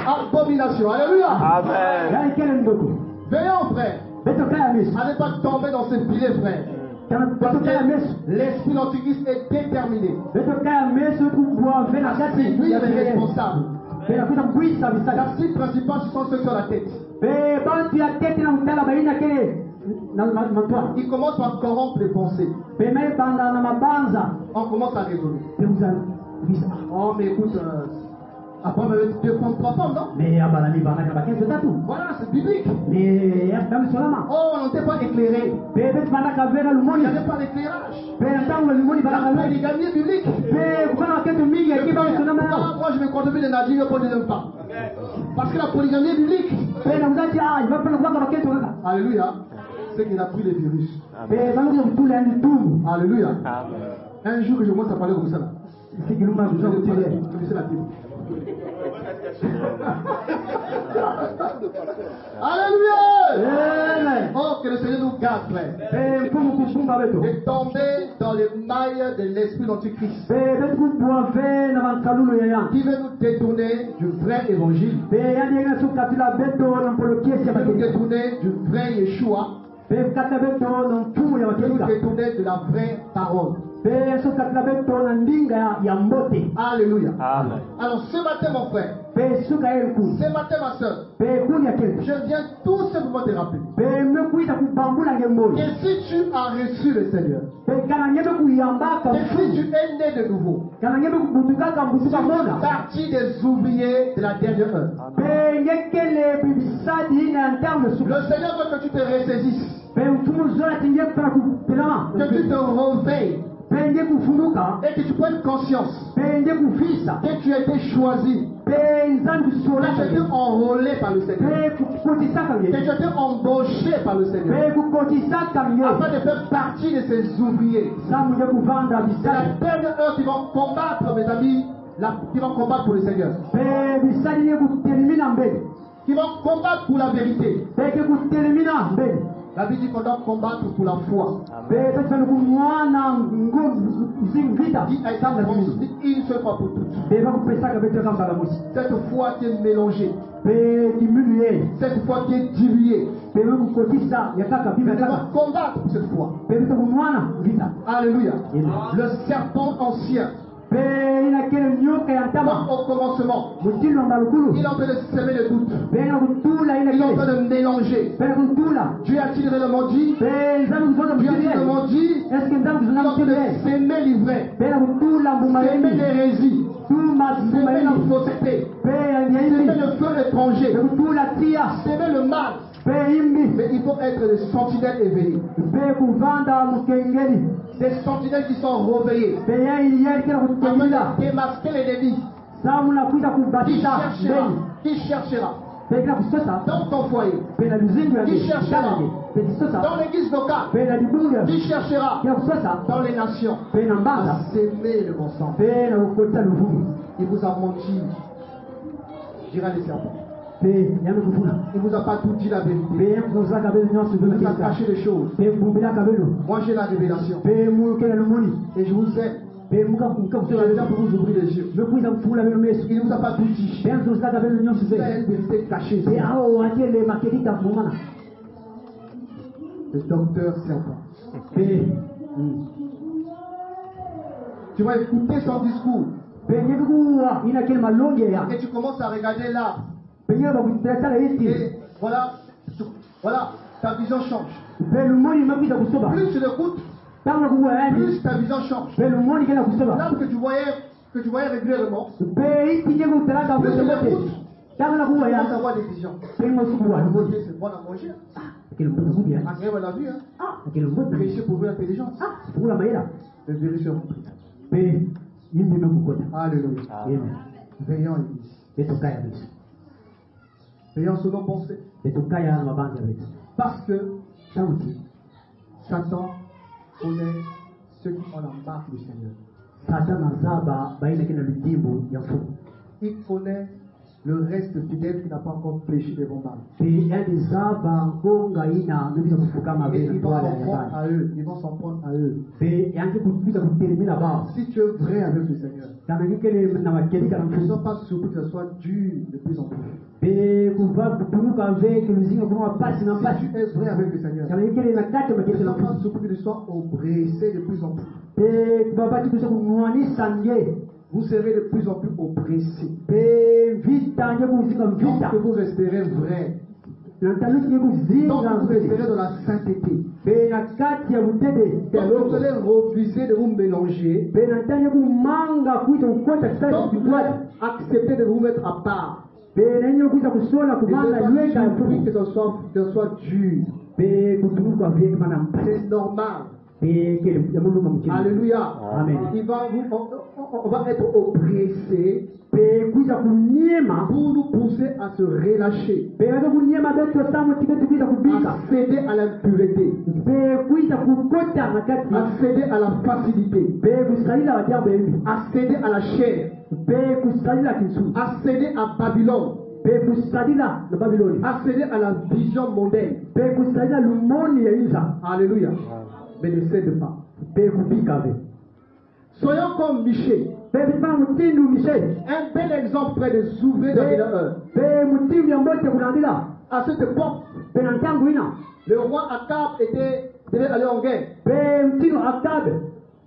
Abomination. Alléluia. Amen. yake kele ndoko Veillons, frère, beto kaya mesu à ne pas tomber dans ce filet, frère. kana Parce beto kaya que mesu l'esprit d'antichrist est déterminé. beto kaya mesu kubwa vena kati Lui, ya il est vele responsable. pe nakuta kuisa bisaka La cible principale, ce sont ceux qui ont la tête. pe bantu ya tete na mtala baina kele na matwa Il commence par corrompre les pensées. pe mai banda na mabanza On commence à raisonner. pe uza bisa Oh, mais écoute, Abraham avait 2 femmes, 3 femmes, non? Mais abalani banaka bakenzo tatu. Voilà, c'est biblique. Mais Abraham solama. Oh, on n'était pas éclairé. Bebe banaka vera Il lumoni. n'y avait pas d'éclairage. Bebe ntango lumoni banaka La vera. polygamie biblique. Bebe kuna ketu mingi akiba solama yao. Moi, je me contribue de Nadir pour deuxième pas. Parce que la polygamie est biblique. Bebe namzati il va prendre kwa bakenzo kaka. Alléluia. C'est qu'il a pris les virus. Bebe banaka kutula ndi tumu. Alléluia. Un jour que je commence à parler comme ça. C'est que nous m'a besoin de tirer. C'est la Bible. Alléluia. Oh, que le Seigneur nous garde, frère. Bebe mpumu kufumba beto. De tomber dans les mailles de l'esprit d'Antichrist. Bebe kupuave na bankalulo ya. Qui veut nous détourner du vrai évangile. Bebe yandi na sukatila beto na mpolo kiesi Qui ya veut nous bakenzo. détourner du vrai Yeshua. Bebe kata beto na mpumu ya Qui veut nous bakenzo. détourner de la vraie parole. Bebe sukatila beto na ndinga ya mbote. Alléluia. Amen. Alors ce matin, mon frère, Bebe suka elku. ce matin, ma soeur, Bebe kunya kelku. je viens tout simplement te rappeler Bebe mekuita kubambula ngemboni. que si tu as reçu le Seigneur, Bebe kana nyebe kuyambaka et si mfu. tu es né de nouveau, Kana nyebe kubutukaka mbusuka mona. partie des oubliés de la dernière heure, Bebe ngekele bibisadi na ntango le suka. Seigneur veut que tu te ressaisisses, Bebe mfumu zola tinge para kupelama. que tu te réveilles Bebe nge kufunuka. et que tu prennes conscience Bebe nge kufisa. que tu as été choisi, Bebe nzandu que tu sola. as été enrôlé par le Seigneur, Bebe kukotisaka que mye. tu as été embauché par le Seigneur, Bebe kukotisaka mye. afin de faire partie de ces oubliés. Samu nge kuvanda C'est la bisadi. dernière heure qui vont combattre, mes amis, qui vont combattre pour le Seigneur, Bebe bisadi nge kutelemina mbele. qui vont combattre pour la vérité. Bebe kutelemina mbele. La Bible dit qu'on doit combattre pour la foi. Bebe tufanye kumwana vita Qui a été construite une seule fois pour toutes. bebe kupesaka bete kambala musi Cette foi qui est mélangée, be kimulu ye cette foi qui est diluée. bebe kukotisa yakaka bibi Mais on yakaka doit combattre pour cette foi. bebe tokumwana vita Alléluia. Amen. Le serpent ancien, be ina kele nyoka ya ntama au commencement, mutilo mbalukulu il est en train de semer le doute. be na kutula ina Il est en kele train de mélanger. be kutula Dieu a-t-il réellement dit? be nzamu kuzonga Dieu a-t-il mutile réellement dit? eske nzamu Il est kuzonga en train de mutile s'aimer l'ivraie, be na kutula mbuma s'aimer yeni l'hérésie, tuma mbuma s'aimer la yeni fausseté, be ya s'aimer yeni le feu étranger, be kutula tia s'aimer le mal. be imbi Mais il faut être des sentinelles éveillées. be kuvanda mukengeli Des sentinelles qui sont réveillées. be yeni yeni kila Afin kutemila de démasquer l'ennemi samu na kuita qui kubatisa cherchera, mbele qui cherchera be kila kusosa dans ton foyer, be na luzingu ya Qui cherchera? ndani be kisosa dans l'église locale, be na libunga qui cherchera kila kusosa dans les nations be na à mbanga s'aimer le bon sang. be na kukotisa luvumu Il vous a menti, dira les serpents. be yami kufuna Il vous a pas tout dit la be vérité. yami kuzaka be nyonso Il vous a bikisa caché les choses. be mbumbelaka beno Moi j'ai la révélation be mulukela lumuni et je vous aime. be muka Je kusela viens pour vous ouvrir les yeux. be kuita kufula beno meso Il ne vous a pas tout dit. be yami kuzaka beno nyonso Il y a be une vérité cachée. be awo watele makedika kumana Le docteur serpent. be Tu vas écouter son discours be nyekuwa ina kele malonge ya et tu commences à regarder là. be nyeba kutesala iti Et voilà, voilà, ta vision change. be lumoni makuita kusoba Plus tu l'écoutes, tanga kuwa yani plus ta vision change. be lumoni kela kusoba L'arbre que tu voyais régulièrement, be iti nyekutalaka plus tu kusobote l'écoutes, tanga kuwa tu ya commences à avoir des visions. pengo subuwa lumoni C'est bon à manger. akele mbuta kubia Agrève l'a vu, hein. akele mbuta Péché pour l'intelligence. kula maila Les vérités seront prises. be yimbi mekukota Alléluia. yeme Veillons, Église. betukaya biso Veillons sur nos pensées. betukaya na mabanja betu Parce que sauti Satan connaît ceux qui ont la marque du Seigneur. satana zaba baina kina ludimbu ya mfumu Il connaît le reste fidèle qui n'a pas encore péché des bons mal. be yani zaba ngonga ina nobisa kufukama Et be ils vont twala s'en ya prendre bana à eux. Ils vont s'en prendre à eux. be yanke kubisa kutelemina bao Si tu es vrai avec le Seigneur, kana ngikele na makedika na ne mfumu sois pas surpris que ce soit dur de plus en plus. be kuva kutunuka veke luzinga kuma pasi na Si pasi tu es vrai avec le Seigneur, kana ngikele na kati ne makedika na sois pas mfumu surpris que tu sois oppressé de plus en plus. be kubabati kusa kumwanisa nge Vous serez de plus en plus oppressés. be vita nje kuzinga Donc vita que vous resterez vrai. na ntalo tiye kuzinga Donc vous mutete resterez dans la sainteté. pe na kati ya butete Donc vous allez refuser de vous mélanger. pe na ntanye kumanga kuita kukota kisali Donc vous kutwali allez accepter de vous mettre à part. pe na nyo kuita kusola Et kumanga de lweka pas mfumu que ce soit dur. pe kutumukwa vyeke mana mpasi C'est normal. pe kele ya muluma mchini Alléluia. Amen. On va être oppressé pe kuita kunyema pour nous pousser à se relâcher, pe kato kunyema beto samu tiketu kuita kubika à céder à l'impureté, pe kuita kukota na kati à céder à la facilité, pe kusalila wajambo embi à céder à la chair, pe kusalila kinsu à céder à Babylone, pe kusalila na babiloni à céder à la vision mondaine. pe kusalila lumoni ya inza Alléluia. Mais ne cède pas. pe kubika ve Soyons comme Michée. pe bipa mutindu mishe Un bel exemple près de s'ouvrir dans une pe mutindu ya mbote kulandila À cette époque, pe na ntangu ina le roi Akab devait aller en guerre. pe mtino akabe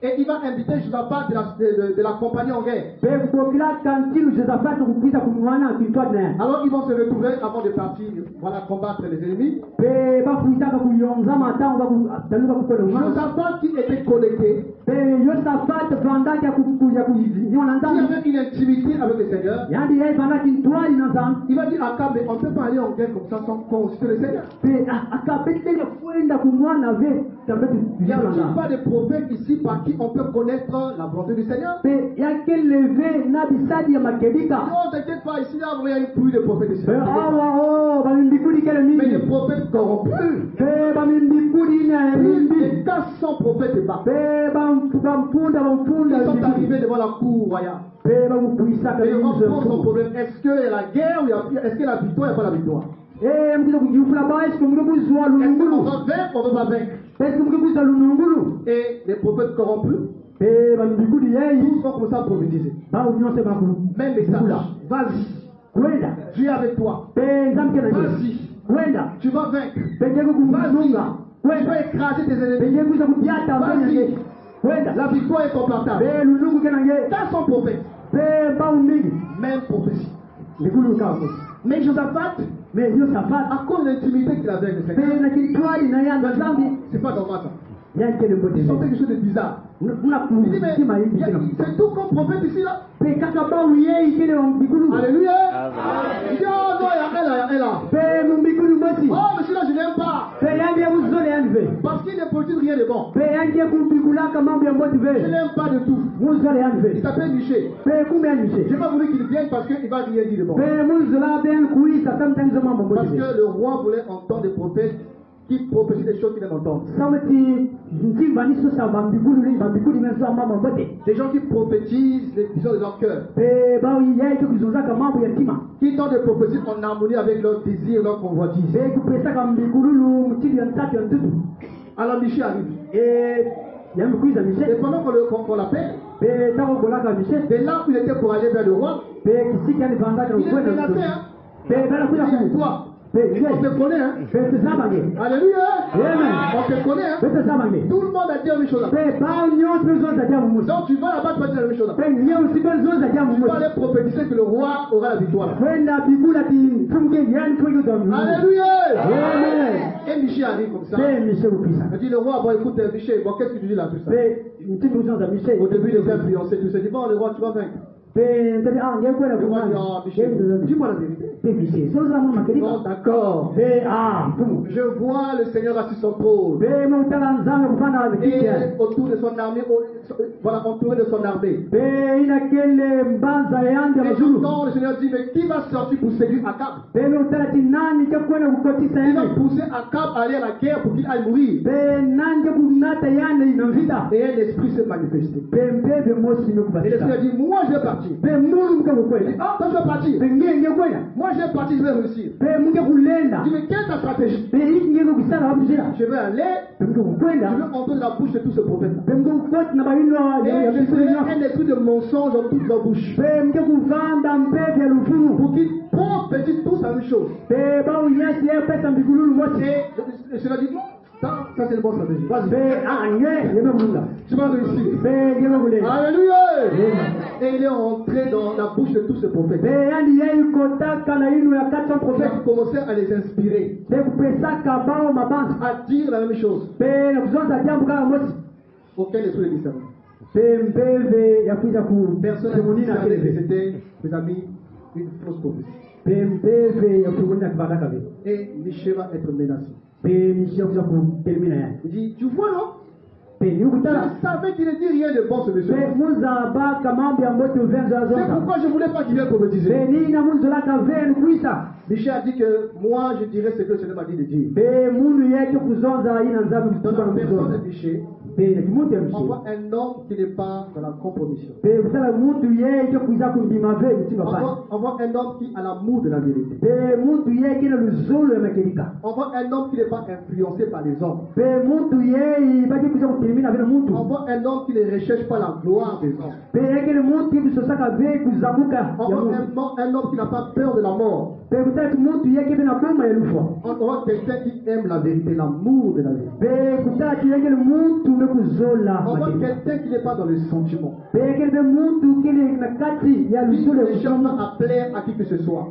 Et il va inviter Josaphat de la compagnie en guerre. pe kukokila kantinu josafati kupita kumwana kintwadi naye Alors ils vont se retrouver avant de partir, voilà, combattre les ennemis. pe bafuitaka kuyonza matango bakutaluka kukola umwana Josaphat qui était connecté, pe yosafati vandaki akukuja kuyiona qui ntangu avait une intimité avec le Seigneur, yandi yeye vandaki ntwali na zambi il va dire à Akab, mais on ne peut pas aller en guerre comme ça sans consulter le Seigneur. pe akapetele kwenda kumwana ve tambeti Il n'y a yalanga pas de prophète ici par qui on peut connaître la volonté du Seigneur. pe yakeleve na bisadi ya makedika Non, t'inquiète pas, ici il y a une pluie de prophètes ici. pe awa o bamimbikudi kele Mais mingi les prophètes corrompus, pe bamimbikudi na plus mimbi de 400 prophètes de Baal. pe bampunda Ils sont mbikudi arrivés devant la cour royale. pe bakupuisaka Et on pose son mizo problème. Est-ce qu'il y a la guerre ou est-ce qu'il y a la victoire ou il n'y a pas la victoire? mkiza kujifuna ba eske mke kuzwa Est-ce qu'on lunungulu va vaincre ou on ne va pas vaincre? eske mke kuzwa lunungulu Et les prophètes corrompus, pe bamimbikudi yeyi tous vont commencer à prophétiser. baunyose bakulu Même message. Vas-y, kwenda Dieu est avec toi. pe nzambe kena Vas-y, kwenda tu vas vaincre. pe ngeke kumzunga Tu kwenda vas écraser tes pe ennemis. ngeke kuza kudyata mbele kwenda La victoire est confortable. pe lunungu kena nge Dans son prophète, pe baumbigi même prophétie. likulu kako Mais Josaphat, me yosafati à cause de l'intimité qu'il avait avec le Seigneur, pe na kintwali na yanga zambi c'est pas normal ça. yakele mbote Ils sont quelque chose de bizarre. una Il dit, mais kusima hivi kila c'est tout comme prophète ici là. pe kaka bau yeyi kele mbikulu Alléluia. Il dit, oh non, il y a elle là, il y a elle là. pe mumbikulu mosi Oh, mais celui-là, je n'aime pas. pe yange kuzole yandive Parce qu'il ne produit rien de bon. pe yange kumbikulaka mambo ya mboti Je ve n'aime pas de tout. muzole Il yandive s'appelle Miché. pe kumbe Je yandive n'ai pas voulu qu'il vienne parce qu'il ne va rien dire de bon. pe muzola ben kuisa sometimes mambo Parce mboti ve que le roi voulait entendre des prophètes qui prophétient des choses qu'il aime entendre. samati ntimvaniso sa bambikulu meso mambo mbote Des gens qui prophétisent les visions de leur cœur. pe bau yeyi kuzuzaka mambo ya ntima Qui tentent de prophétiser en harmonie avec leurs désirs, leurs convoitises. pe kupesaka mbikululu mutili ya ntatu ya ntutu Alors Miché arrive. yambikuiza Et mishe pendant qu'on l'appelle, pe takokolaka mishe c'est là où il était pour aller vers le roi. pe kisiki yani vandaka Il est kwenda menacé, hein. pe bana kuja Il dit, ku toi, pe on te connaît, hein. pe tsabange Alléluia. Amen. On te connaît, hein. pe tsabange Tout le monde a dit la même chose. pe ba nyonso zo za jamu musi Donc tu vas là-bas, tu vas dire la même chose. pe nyonso pe zo za jamu Tu vas musi aller prophétiser que le roi aura la victoire. kwenda bigula ti fumke yani twege za mu Alléluia. Amen. Et Miché arrive comme ça. pe mishe kupisa Il dit le roi, bon écoute Miché, bon qu'est-ce que tu dis là tout ça? pe mtimu zo za mishe Au début il était influencé, tu sais, dit bon le roi tu vas vaincre. pe ndabi ngeke kwenda Le roi dit kumana oh Miché, dis-moi la vérité. pe mishe so za mu makelika Bon d'accord. pe mtumu Je vois le Seigneur assis sur son trône. pe mutala nzame kufana mikija Et autour de son armée, voilà, entouré de son armée. pe ina kele mbanza yandi ya Et mazulu j'entends le Seigneur dit, mais qui va sortir pour séduire Akab? pe mutala ti nani kakwenda kukotisa Il va yene pousser Akab à aller à la guerre pour qu'il aille mourir. pe nani kunata yane ina vita Et un esprit s'est manifesté. pe mpebe mosi Et le mekubasika Seigneur dit, moi je vais partir. pe mulu mke Il dit, kukwenda ah, toi je vais partir. pe ngenge kwenda Moi je vais partir, je vais réussir. pe mke kulenda Il dit, mais quelle est ta stratégie? pe iki ngenge kusala wabuzira Je vais aller, pe mke je kukwenda vais entendre la bouche de tous ces prophètes. pe mke kukoti na babino Et ya je ferai bikulino un esprit de mensonge dans toute leur bouche. pe mke kuvanda mpebe ya lufumu Pour qu'ils prophétisent tous la même chose. pe baunyasi ye pesa mbikululu mosi Et le Seigneur dit, ça c'est une bonne stratégie. Vas-y. pe nge yeme kulunda Tu vas réussir. pe ngenge kulenda Alléluia. Amen. Et il est entré dans la bouche de tous ces prophètes. pe yani yeye kotaka na inu ya kati ya Il profeti a commencé à les inspirer, pe kupesaka bao mabanzi à dire la même chose. pe na kuzonza jambo kama mosi Aucun esprit de discernement. pe mbeve ya kuja Personne n'a kumunina discerné que kile c'était, mes amis, une fausse prophétie. pe mbeve ya kumunina kibadaka be Et Michel va être menacé. pe mishia kuja kutelimina ya Il dit, tu vois non? pe ni Je ukutala savais qu'il ne dit rien de bon ce monsieur. pe muzabaka mambo ya moto venzo ya C'est zonza pourquoi je ne voulais pas qu'il vienne prophétiser. pe nina muzolaka venu kuisa Michel a dit que moi je dirais ce que le Seigneur m'a dit de dire. pe mundu yeke kuzonza ina nzabi Dans kutuka la na personne kuzonza de Michel, pe na kimuntu ya on mishia voit un homme qui n'est pas dans la compromission. pe kutala muntu yeke kuiza kundima ve mutima pale On voit un homme qui a l'amour de la vérité. pe muntu yeke na luzolo ya makelika On voit un homme qui n'est pas influencé par les hommes. pe muntu yeye baki kuza kutelimina vena muntu On voit un homme qui ne recherche pas la gloire des hommes. pe yeke ni muntu yekusosaka ve kuzamuka On ya voit muntu un homme qui n'a pas peur de la mort. pe kutala ti muntu yeke vena boma ya lufa On voit quelqu'un qui aime la vérité, l'amour de la vérité. pe kutala ti yeke ni muntu nekuzola On voit makelika quelqu'un qui n'est pas dans le sentiment. pe yeke ni muntu kile na kati ya Qui luzolo ne ya cherche kusoma pas à plaire à qui que ce soit.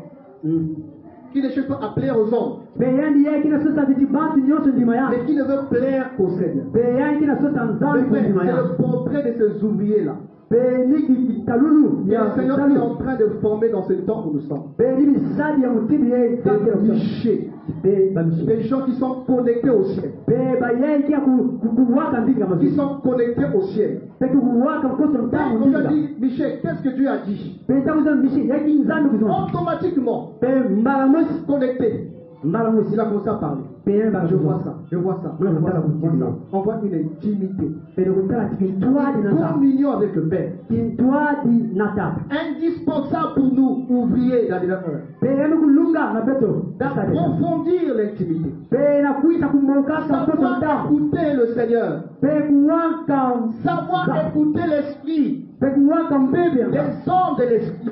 Qui ne cherche pas à plaire aux hommes. pe yani yeke nasosa viti bantu nyonso ndima ya Mais qui ne veut plaire qu'au Seigneur. pe yeke nasosa Mais nzambe frère, ndima ya c'est le portrait de ces ouvriers-là. pe ni kitalulu Et ya le Seigneur qui est en kitalulu train de former dans ce temps où nous sommes. pe ni misadi ya mutibi ye Des nichés. pe bamishi Des gens qui sont connectés au ciel. pe bayeki ya kuwaka mbinga Qui mazuri sont connectés au ciel. pe kuwaka mkoso Quand mtamu on lui a mbinga dit, Michel, qu'est-ce que Dieu a dit? pe takuza mishi yaki nzambe kuzona Automatiquement, pe mbala mosi connecté. mbala mosi Il a commencé à parler. pe yeye mbala Je vois mosi ça, je vois ça, je Non, vois mais ça, t'as je vois la ça. On voit une intimité. pe nikutala tikintwadi na nzambe Communion avec le Père. kintwadi na tata Indispensable pour nous, ouvriers dans les heures. pe yemi kulunga na beto D'approfondir l'intimité. pe na kuisa kumokasa mkoso Savoir mtamu écouter le Seigneur. pe kuwaka Savoir écouter l'Esprit. pe kuwaka mbebe Les hommes de l'Esprit.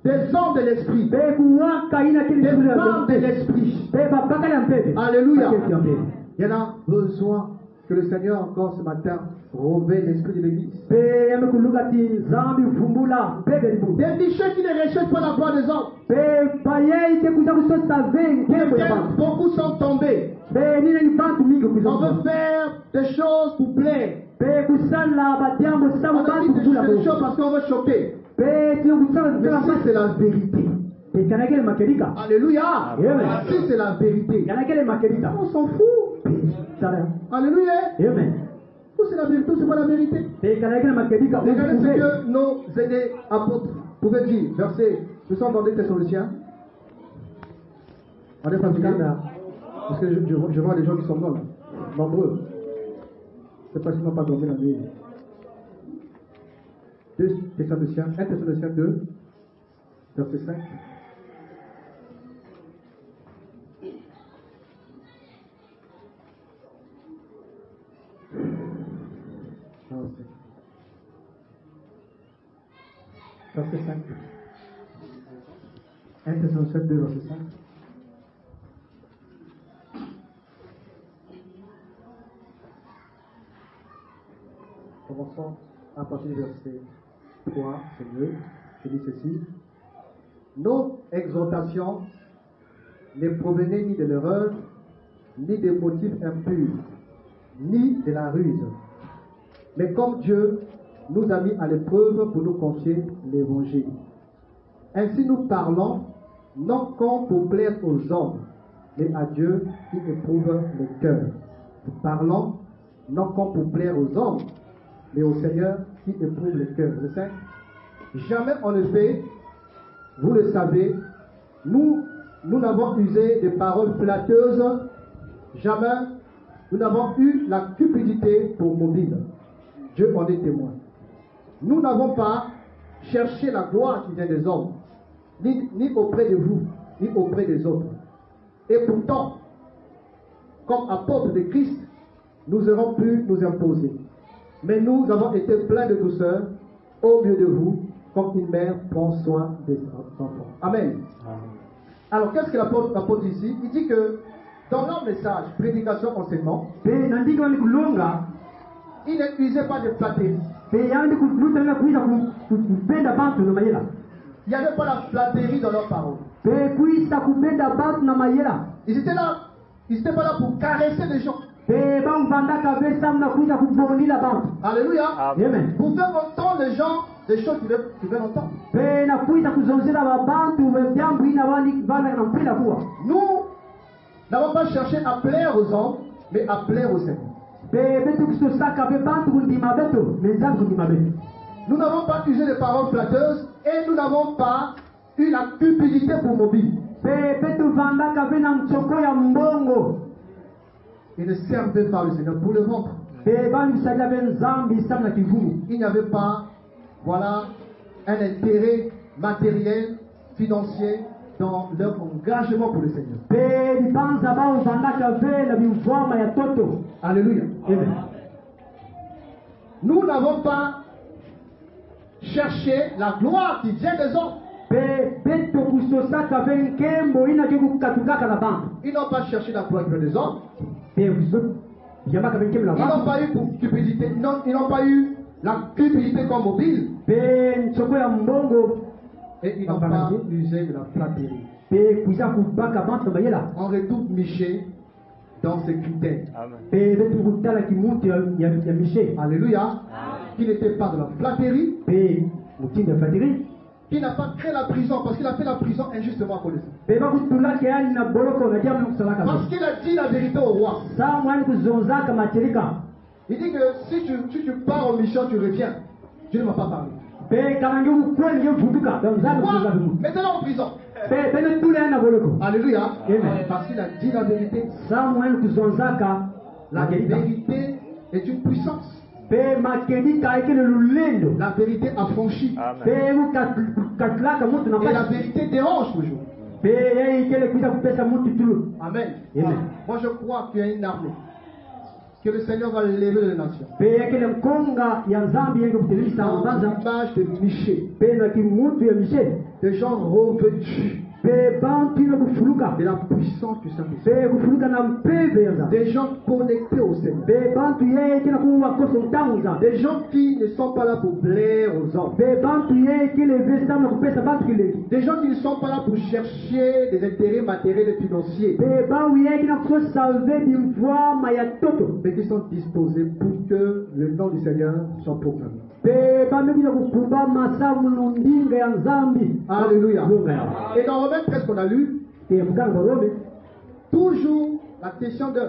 Des hommes de l'Esprit. pe kuwaka ina kile Des kile femmes de l'Esprit. pe babakali ya mbebe Alléluia. Bakeli ya mbebe Il y en a besoin que le Seigneur encore ce matin révèle l'Esprit de l'Église. pe yami kulunga ti nzambi vumbula mbebe libu Des Michel qui ne recherchent pas la gloire des hommes. pe payei te kuza kusosa ve nkembo ya Lesquels bantu beaucoup sont tombés. pe nina ni bantu mingi kuza On veut kusosa faire des choses pour plaire. pe kusala badiambo On sabu veut bantu dire kuzula des bo choses parce qu'on veut choquer. pe tiyo kusala Mais kusala si c'est la vérité. pe kanakele makelika Alléluia. Amen. Si c'est la vérité. kanakele makelika On s'en fout. pe sala Alléluia. amen Ou c'est la vérité ou c'est pas la vérité. pe kanakele makelika Regardez ce uvuve que nos aînés apôtres pouvaient dire. Verset, nous sommes dans 2 Thessaloniciens. On est fatigué là. Parce que je vois les gens qui sont là. Nombreux. C'est parce qu'ils n'ont pas dormi la nuit. 2 Thessaloniciens, 1 Thessaloniciens 2, verset 5. Verset 5. 1 Thessaloniciens 2, verset 5. Commençons à partir du verset 3, c'est mieux. Je dis ceci. Nos exhortations ne provenaient ni de l'erreur, ni des motifs impurs, ni de la ruse. Mais comme Dieu nous a mis à l'épreuve pour nous confier l'évangile. Ainsi nous parlons, non comme pour plaire aux hommes, mais à Dieu qui éprouve les cœurs. Nous parlons, non comme pour plaire aux hommes, mais au Seigneur qui éprouve les cœurs. Verset 5. Jamais en effet, vous le savez, nous n'avons usé de paroles flatteuses, jamais nous n'avons eu la cupidité pour mobile. Dieu en est témoin. Nous n'avons pas cherché la gloire qui vient des hommes, ni auprès de vous, ni auprès des autres. Et pourtant, comme apôtres de Christ, nous aurons pu nous imposer. Mais nous avons été pleins de douceur au milieu de vous, comme une mère prend soin des enfants. Amen. Alors, qu'est-ce que l'apôtre dit ici? Il dit que dans leur message, prédication, enseignement, pe nandika wani kulonga il n'utilisait pas de flatterie. pe yandi kulutana kuiza kupenda bantu na mayela Il n'y avait pas la flatterie dans leurs paroles. pe kuisa kupenda bantu na mayela Ils étaient pas là pour caresser les gens. pe bamvandaka besamna kuiza kubonila bantu. Alléluia. Amen. Pour faire entendre les gens des choses qu'ils veulent entendre. pe na kuiza kuzonzela babantu byambu ina bana na mpila kuwa Nous n'avons pas cherché à plaire aux hommes, mais à plaire au Seigneur. pe betu kusosaka be bantu kundima beto menzangu kundima beto. Nous n'avons pas usé de paroles flatteuses et nous n'avons pas eu la cupidité pour mobile. pe betu vandaka be na mchoko ya mbongo Ils ne servaient pas le Seigneur pour le ventre. pe bani bisalia be nzambi samna kivumu. Il n'y avait pas, voilà, un intérêt matériel, financier dans leur engagement pour le Seigneur. pe lipanza bao vandaka be na bimvoma ya toto. Alléluia. Amen. Nous n'avons pas cherché la gloire qui vient des hommes. pe beto kusosaka be nkembo ina kikukatukaka na bantu Ils n'ont pas cherché la gloire qui vient des hommes. pe kuso yamaka be nkembo na Ils n'ont bantu pas eu pour cupidité. Non, ils n'ont pas eu la cupidité comme mobile. pe nchoko ya mbongo Et ils n'ont pas usé de la flatterie. pe kuiza kubaka bantu na mayela On redouble Michel dans ses critères. Amen. pe betu kutala kimuntu ya mishe Alléluia. Qui n'était pas de la flatterie. pe mutindo ya fatiri Qui n'a pas créé la prison parce qu'il a fait la prison injustement à cause de ça. pe bakutulaka yani na boloko na jamu kusalaka Parce qu'il a dit la vérité au roi. sa mwani kuzonzaka matirika Il dit que si tu pars au mission, tu reviens. Dieu ne m'a pas parlé. pe karangi ukweli ngevuduka donzaka Quoi? kuzonzaka bimuntu Mettez-le en prison. pe bene tule yana boloko Alléluia. Amen. Parce qu'il a dit la vérité. sa mwani kuzonzaka La matirika vérité est une puissance. pe makedi kaikele lulendo La vérité affranchit. Amen. pe ukatulaka mutu na Et la pasi vérité dérange toujours. pe yeye kele kuiza kupesa mutu tulu. Amen. Amen. Moi je crois qu'il y a une armée. Que le Seigneur va lever les nations. pe yakele nkonga ya nzambi yenge kutelemisa Dans mbanza l'image de Michel. pe na kimutu ya mishe Des gens revêtus pe bantu ino kufuluka de la puissance du Saint-Esprit. pe kufuluka na mpeve ya nzambi Des gens connectés au Seigneur. pe bantu yeye kina kuwakosa utamu nzambi Des gens qui ne sont pas là pour plaire aux hommes. pe bantu yeye kile vesa na kupesa bantu kileki Des gens qui ne sont pas là pour chercher des intérêts matériels et financiers. pe bantu yeye kina kusalve bimvwama ya toto Mais qui sont disposés pour que le nom du Seigneur soit proclamé. pe bamekuja kukuba masamu nundinga ya nzambi. Alléluia. Lunga yao. Et dans Romains 13 qu'on a lu, Pe mkana kwa Rome toujours la question de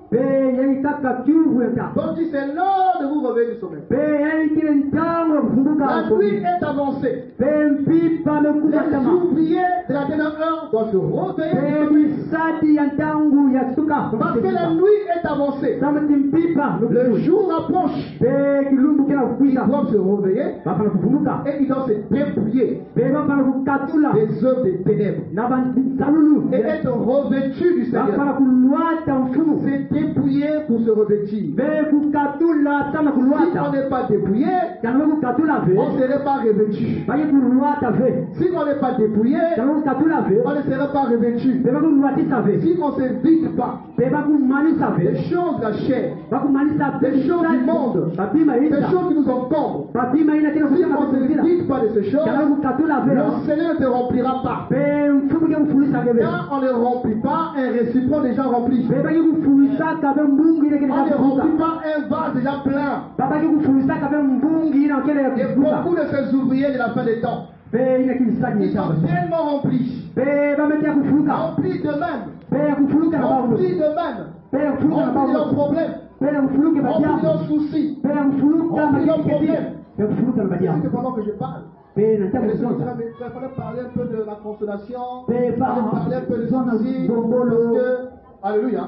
pe yeye kaka kivu ya ta donc dit c'est l'heure de vous réveiller du sommeil. pe yeye kile ntango kufunguka La hapo nuit est avancée. pe mpipa mekuja Les tama ouvriers de la dernière heure doivent se réveiller du pe sommeil. misadi ya ntangu ya suka Parce que la nuit est avancée. samati mpipa Le jour approche. pe kilumbu kina Ils kukwisa doivent se réveiller bafana kufunguka et ils doivent se dépouiller pe bafana kukatula des œuvres des ténèbres na bantalulu et être revêtus du bafana Seigneur. kulwata mfumu C'est dépouiller pour se revêtir. pe kukatula sana Si on kulwata n'est pas dépouillé, kana kukatula ve on ne serait pas revêtu. baye kulwata ve Si on n'est pas dépouillé, kana kukatula ve on ne serait pas revêtu. pe bakulwatisa ve Si on ne se vide pas pe bakumalisa des ve choses de la chair, bakumalisa des choses du monde, bapima des ina choses qui nous encombrent, bapima ina kina si kuja on ne se makuzira vide pas de ces choses, kana kukatula ve le Seigneur ne te remplira pas. pe mfumu ke kufulisa ke ve Quand on ne remplit pas, un récipient déjà rempli. pe baki kufulisa ka ve mbungu ile On kile ne kufuka remplit pas un vase déjà plein. babaki kufulisa ka ve mbungu ile kile Et kufuka beaucoup de ces ouvriers de la fin des temps, pe ina kilisaki ils sont ni tellement remplis, pe bametia kufuluka remplis d'eux-mêmes, pe kufuluka na bawo remplis d'eux-mêmes, pe kufuluka na remplis de leurs bawo problèmes, pe kufuluka na remplis de badia leurs soucis. pe kufuluka na Remplis leurs badia problèmes. pe kufuluka na badia C'est pendant que je parle. pe na tabu Il zonza fallait parler un peu de la consolation, il pe fallait parler un peu de zona soucis, bombolo parce que, alléluia,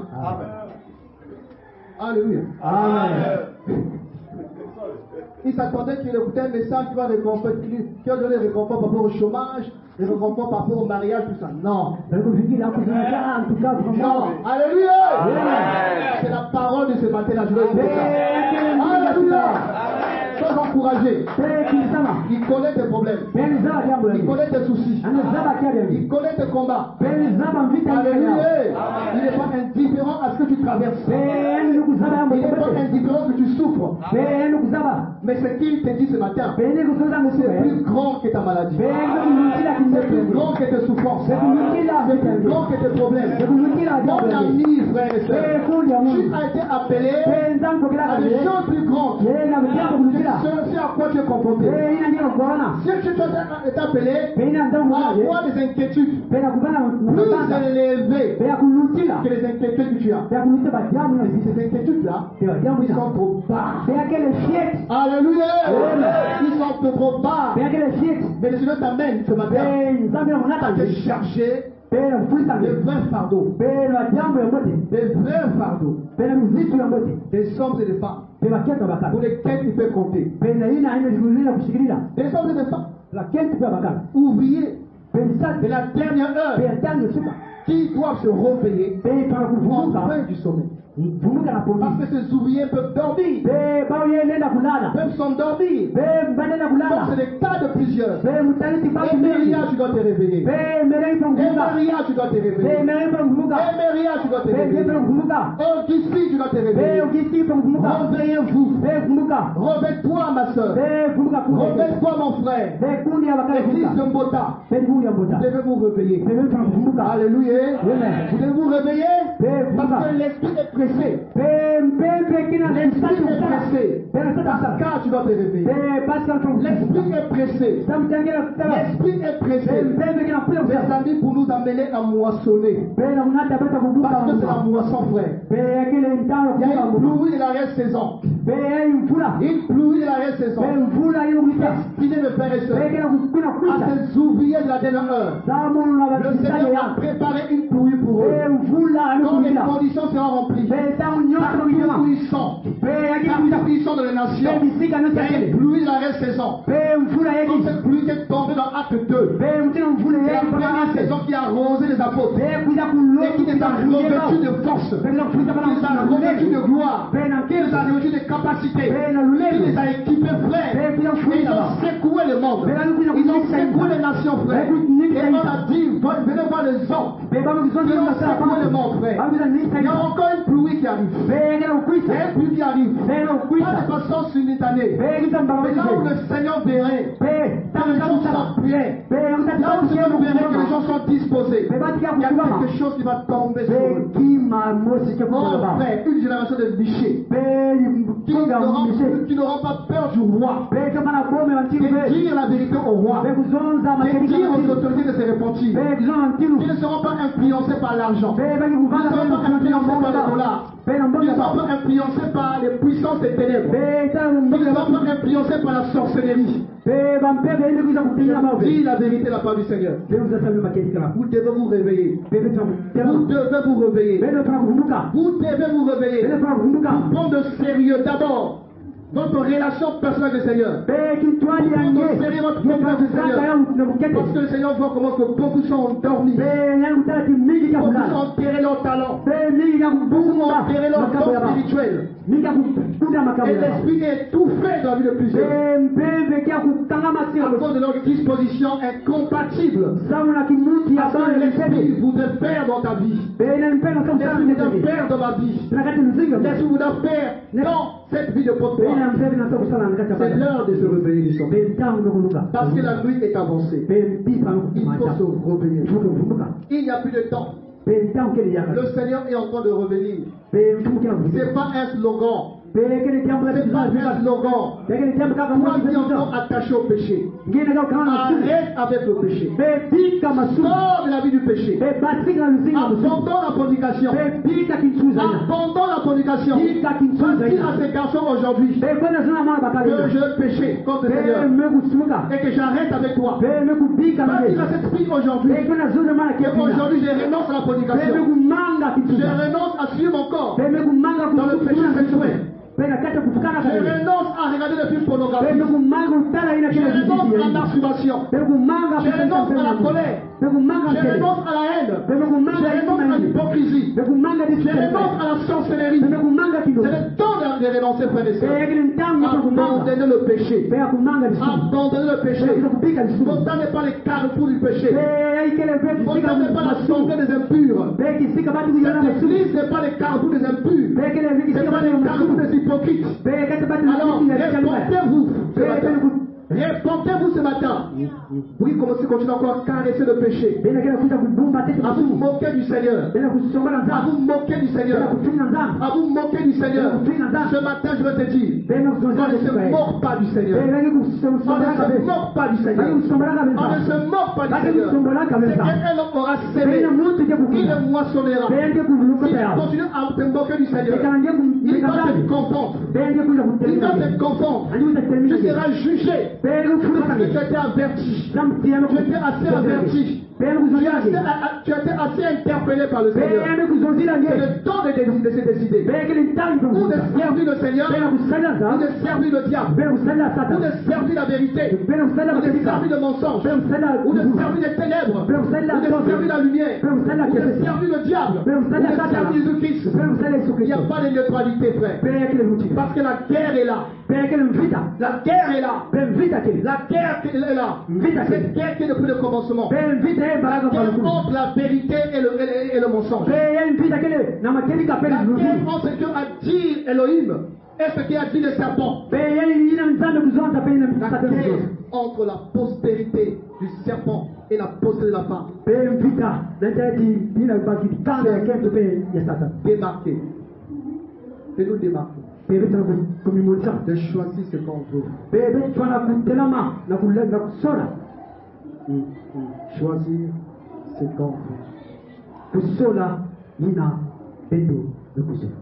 alléluia. amen Il s'attendait qu'il écoutait un message qui va réconforter, qui va donner réconfort par rapport au chômage, réconfort par rapport au mariage, tout ça. Non. alikufikira kuzunguka en tout cas Non. vraiment Alléluia. C'est la parole de ce matin, la journée de ça. Alléluia. Sois en découragé. pe kisama Il connaît tes problèmes. pe nizaba jambo Il yangu connaît tes soucis. anazaba kia yangu Il connaît tes combats. pe nizaba vita yangu Alléluia. Il n'est pas indifférent à ce que tu traverses. pe yani kuzaba yangu Il n'est pas indifférent que tu souffres. pe yani kuzaba Mais ce qu'il te dit ce matin, pe ni kuzoza c'est musuwe plus grand que ta maladie. pe kumukila C'est plus kinyepe grand que tes souffrances. pe kumukila C'est plus vita grand que tes problèmes. pe kumukila Mon jambo yangu ami, frère et pe soeur, kundi ya tu Mungu as été appelé pe nzangu kila à des kaje choses plus grandes. pe na vijambo kumukila C'est à quoi tu es confronté. pe ina ndio kuona Si tu es appelé pe ina nzangu à kaje avoir des inquiétudes pe na kubana plus élevées pe ya kulutila que les inquiétudes que tu as, pe ya kulutila bajambo na ces inquiétudes-là, pe bajambo ils na sont trop bas. pe ya kele shit Alléluia. Amen. Ils sont trop bas. pe ya kele shit Mais le Seigneur t'amène ce matin pe nzambe na à munata te charger pe na mfulisa des vrais fardeaux. pe na jambo ya mote Des vrais fardeaux. pe na mzitu ya mote Des hommes et des femmes pe baketa pour bakala lesquels tu peux compter. pe na ina ina shughulina kushikilila Des hommes et des femmes lakini pe bakala ouvriers pe de msati la dernière pe heure ya tano suka qui doivent se réveiller pe para en kuvumuka fin du sommeil. vumuka na Parce polisi que ces ouvriers peuvent dormir, pe bao ye nenda kulala peuvent s'endormir. pe banenda Donc kulala c'est le cas de plusieurs. pe mutaliti pa Emeria, tu dois te réveiller. pe merei pa kuvumuka Emeria, tu dois te pe réveiller. merei pa kuvumuka Emeria, tu dois te pe réveiller. jepe kuvumuka Odyssey, tu dois te pe réveiller. ukisi pa kuvumuka Réveillez-vous. pe kuvumuka Réveille-toi, ma soeur. pe kuvumuka kuve Réveille-toi, mon frère. pe kundi ya bakala Église de kuvumuka Mbota, pe kundi ya vous mbota devez vous réveiller. pe merei pa kuvumuka Alléluia. Amen. Vous devez vous réveiller pe parce kuvumuka que l'esprit est pressé. pe mpepe kina L'esprit sitatu est kusala pressé. pe nasata Dans kusala ce cas, tu dois te réveiller. pe basi kama kuvumuka L'esprit est pressé. samtangela kusala L'esprit est pe pressé. mpepe kina kula Mes kusala amis, pour nous amener à moissonner. pe na kunata peta kuvumuka Parce que c'est la kuvumuka moisson, frère. pe yakile ntano Il y a kuvumuka une kuvumuka pluie et la reste saison. pe yayi mvula Une pluie et la reste saison. pe mvula inokuita Destinée de frères et pe sœurs kina kuna à kuita ces ouvriers de la dernière heure. samu na Le basitale Seigneur ya a préparé une pluie pour pe eux. mvula Quand les inokuita conditions seront remplies, pe tamu nyoka partout kuitama où ils sont, pe yakile partout kuita où ils sont dans les pe nations, bisika il y a nosakele une pluie et la reste saison. pe mvula Comme yaki cette pluie qui est tombée dans Acte 2. pe mtina mvula C'est la yaki première pamanase saison qui a arrosé les apôtres. pe kuita Et kulo qui les a revêtus de force. pe kina kuita Qui les a revêtus de gloire. pe na Qui les a kesa revêtus de capacité. pe na Qui lulelo les a équipés, frères. pe kina Et ils kuita ont secoué le monde. Ils ont secoué les nations, frère. Et on a dit, venez voir les hommes. pe bamu Ils kizonja ont masala secoué le monde, frère. bamu kizonja nisa Il y a encore une pluie qui arrive. pe kina Il y kuita a une pluie qui arrive. pe na Pas kuita de façon simultanée. pe kita Mais là où mbawezi le Seigneur verrait pe que tamu les gens tamu sont prêts. pe Là où le Seigneur verrait que les gens sont disposés. pe batika Il y a kusimama quelque chose qui va tomber sur pe eux. kima mosi ke Oh kukolaba frère, une génération de bichés pe konga mise qui n'auront pas peur du roi. pe kama na bome Et wantilu pe dire la vérité au roi. pe kuzonza Et makelika dire aux wantilu autorités de se repentir. pe kuzonza wantilu Ils ne seront pas influencés par l'argent. pe baki Ils ne kuvanga seront pas influencés par le dollar. pe na Ils ne mbonga seront pas influencés par les puissances des ténèbres. pe ta Ils ne mbonga seront pas influencés par la sorcellerie. pe bampepe ile kuza kupinya mawe Dis la vérité de la part du Seigneur. pe uzasema makelika Vous devez vous réveiller. pe pe tamu Vous devez vous réveiller. pe pe kuvumuka Vous devez vous pe réveiller. pe kuvumuka Prendre de sérieux d'abord votre relation personnelle avec le Seigneur. pe kitwali yange Parce que le Seigneur voit comment que beaucoup sont endormis. pe yangu tati mingi Beaucoup kulala ont enterré leur talent. pe mingi Beaucoup ont kubunga enterré leur makabo don yaba spirituel. mingi kubunda makabo Et yaba l'esprit est étouffé dans la vie de plusieurs. pe mpembe kia kukanga À masiro cause de leur disposition incompatible. sawa na kimuti Parce que ambayo l'esprit mpembe voudrait faire dans ta vie. pe na mpembe kama L'esprit voudrait mtende faire dans ma vie. tunakati mzigo L'esprit voudrait faire dans cette vie de pe porte-voix. na mpembe na soko sana ngata C'est l'heure de se réveiller du sommeil. pe tangu nokuluka Parce que la nuit est avancée. pe mpipa Il faut nokumata se réveiller. fuko mvumuka Il n'y a plus de temps. pe tangu kele yaka Le Seigneur est en train de revenir. pe mfuko na Ce n'est pas un slogan. pe kele jambo la Ce n'est pas kizazi un slogan. pe kele jambo kaka Toi mwa qui es encore kizazi attaché au péché, ngine kaka kana masuku arrête avec le péché. pe pika masuku Sors de la vie du péché. pe basika luzinga masuku Abandonne la fornication. pe pika kinsuza ina Abandonne la fornication. pika kinsuza Dis ina à ces garçons aujourd'hui pe kwenda zona mwana bakali que je péché contre le pe Seigneur mekusumuka et que j'arrête avec toi. pe mekubika Va mage dire à cette fille aujourd'hui pe kwenda zona mwana que kepina aujourd'hui je renonce à la pe fornication. mekumanga Je kinsuza renonce à suivre mon corps pe mekumanga dans le péché sexuel. pe nakata kutukana Je kale renonce à regarder des films pe pornographiques. mekumanga utala ina Je kila renonce à la kijiji masturbation. pe mekumanga Je renonce à la colère. Je renonce à la haine. Je renonce à l'hypocrisie. Je renonce à la sorcellerie. C'est le temps de renoncer, frères et sœurs. Abandonnez le péché. Abandonnez le péché. Mon temps n'est pas les carrefours du péché. Mon temps n'est pas l'assemblée des impurs. Cette église n'est pas les carrefours des impurs. Ce n'est pas les carrefours des hypocrites. Alors, répondez-vous ce matin. Répondez-vous ce matin. Oui, continuez encore à caresser le péché. À vous moquer du Seigneur. À vous moquer du Seigneur. À vous moquer du Seigneur. Ce matin, je veux te dire, on ne se moque pas du Seigneur. On ne se moque pas du Seigneur. On ne se moque pas du Seigneur. C'est qu'un homme aura sémé, il le moissonnera. Si tu continues à te moquer du Seigneur, il va te confondre. Il va te confondre. Tu seras jugé. Parce que tu as été averti. Tu étais assez averti. Tu as été assez interpellé par le Seigneur. C'est le temps de se décider. Ou de servir le Seigneur, ou de servir le diable, ou de servir la vérité, ou de servir le mensonge, ou de servir les ténèbres, ou de servir la lumière, ou de servir le diable, ou de servir Jésus-Christ. Il n'y a pas de neutralité, frère. Parce que la guerre est là. La guerre est là. La guerre est là. Cette guerre qui est depuis le commencement. La guerre entre la vérité et le mensonge. La guerre entre ce que a dit Elohim et ce qui a dit le serpent. La guerre entre la postérité du serpent et la postérité de la femme. Démarquez. Et nous démarquer. De choisir ce qu'on veut. Choisir ce qu'on veut.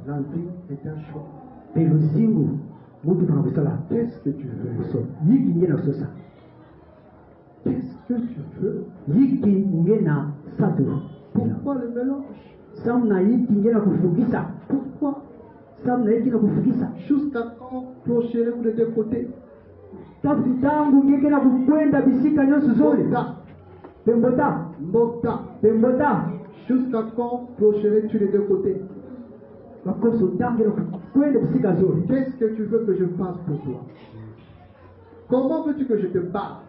La vie est un choix. Qu'est-ce que tu veux? Qu'est-ce que tu veux? Pourquoi le mélange? Pourquoi? Jusqu'à quand clocherez-vous de deux côtés? Mota. Jusqu'à quand clocherais-tu de deux côtés? Qu'est-ce que tu veux que je fasse pour toi? Comment veux-tu que je te parle?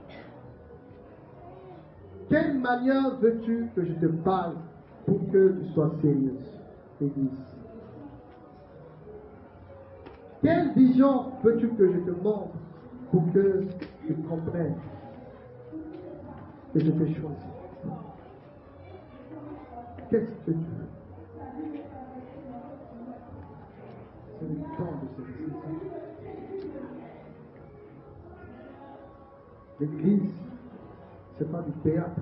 Quelle manière veux-tu que je te parle pour que tu sois sérieuse, Église? Quelle vision veux-tu que je te montre pour que tu comprennes que je t'ai choisi? Qu'est-ce que tu veux? C'est le temps de se décider. L'église, ce n'est pas du théâtre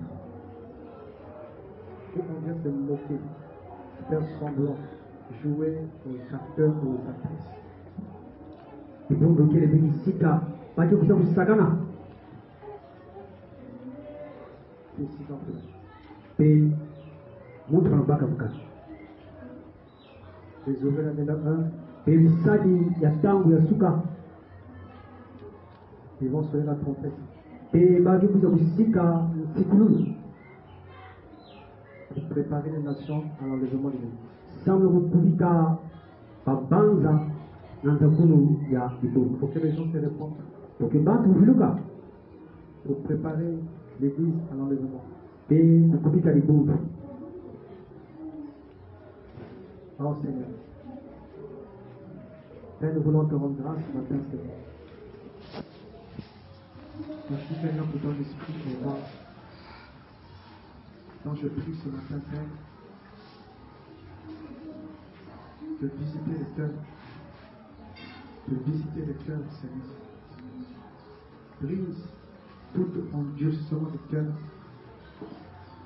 où on vient se moquer, faire semblant, jouer aux acteurs ou aux actrices. Les oreilles la ils vont sonner la trompette. Pour préparer les nations à l'enlèvement de l'ennemi. Pour que les gens se répondent. Pour préparer l'église à l'enlèvement. Oh Seigneur. Père, nous voulons te rendre grâce ce matin, Seigneur. Merci Seigneur pour ton esprit et moi. Donc je prie ce matin, Père, de visiter les cœurs. De visiter les cœurs, Seigneur. Brise tout endurcissement de cœur.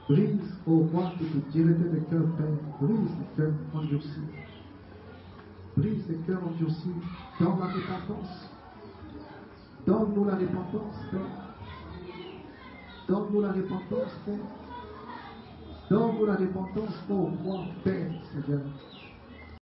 Brise, ô roi, toute dureté de cœur, Père. Brise les cœurs endurcis. Brise les cœurs endurcis dans la repentance. Donne-nous la repentance, Père. Donne-nous la repentance, Père. Donne-nous la repentance, ô roi, Père, Seigneur.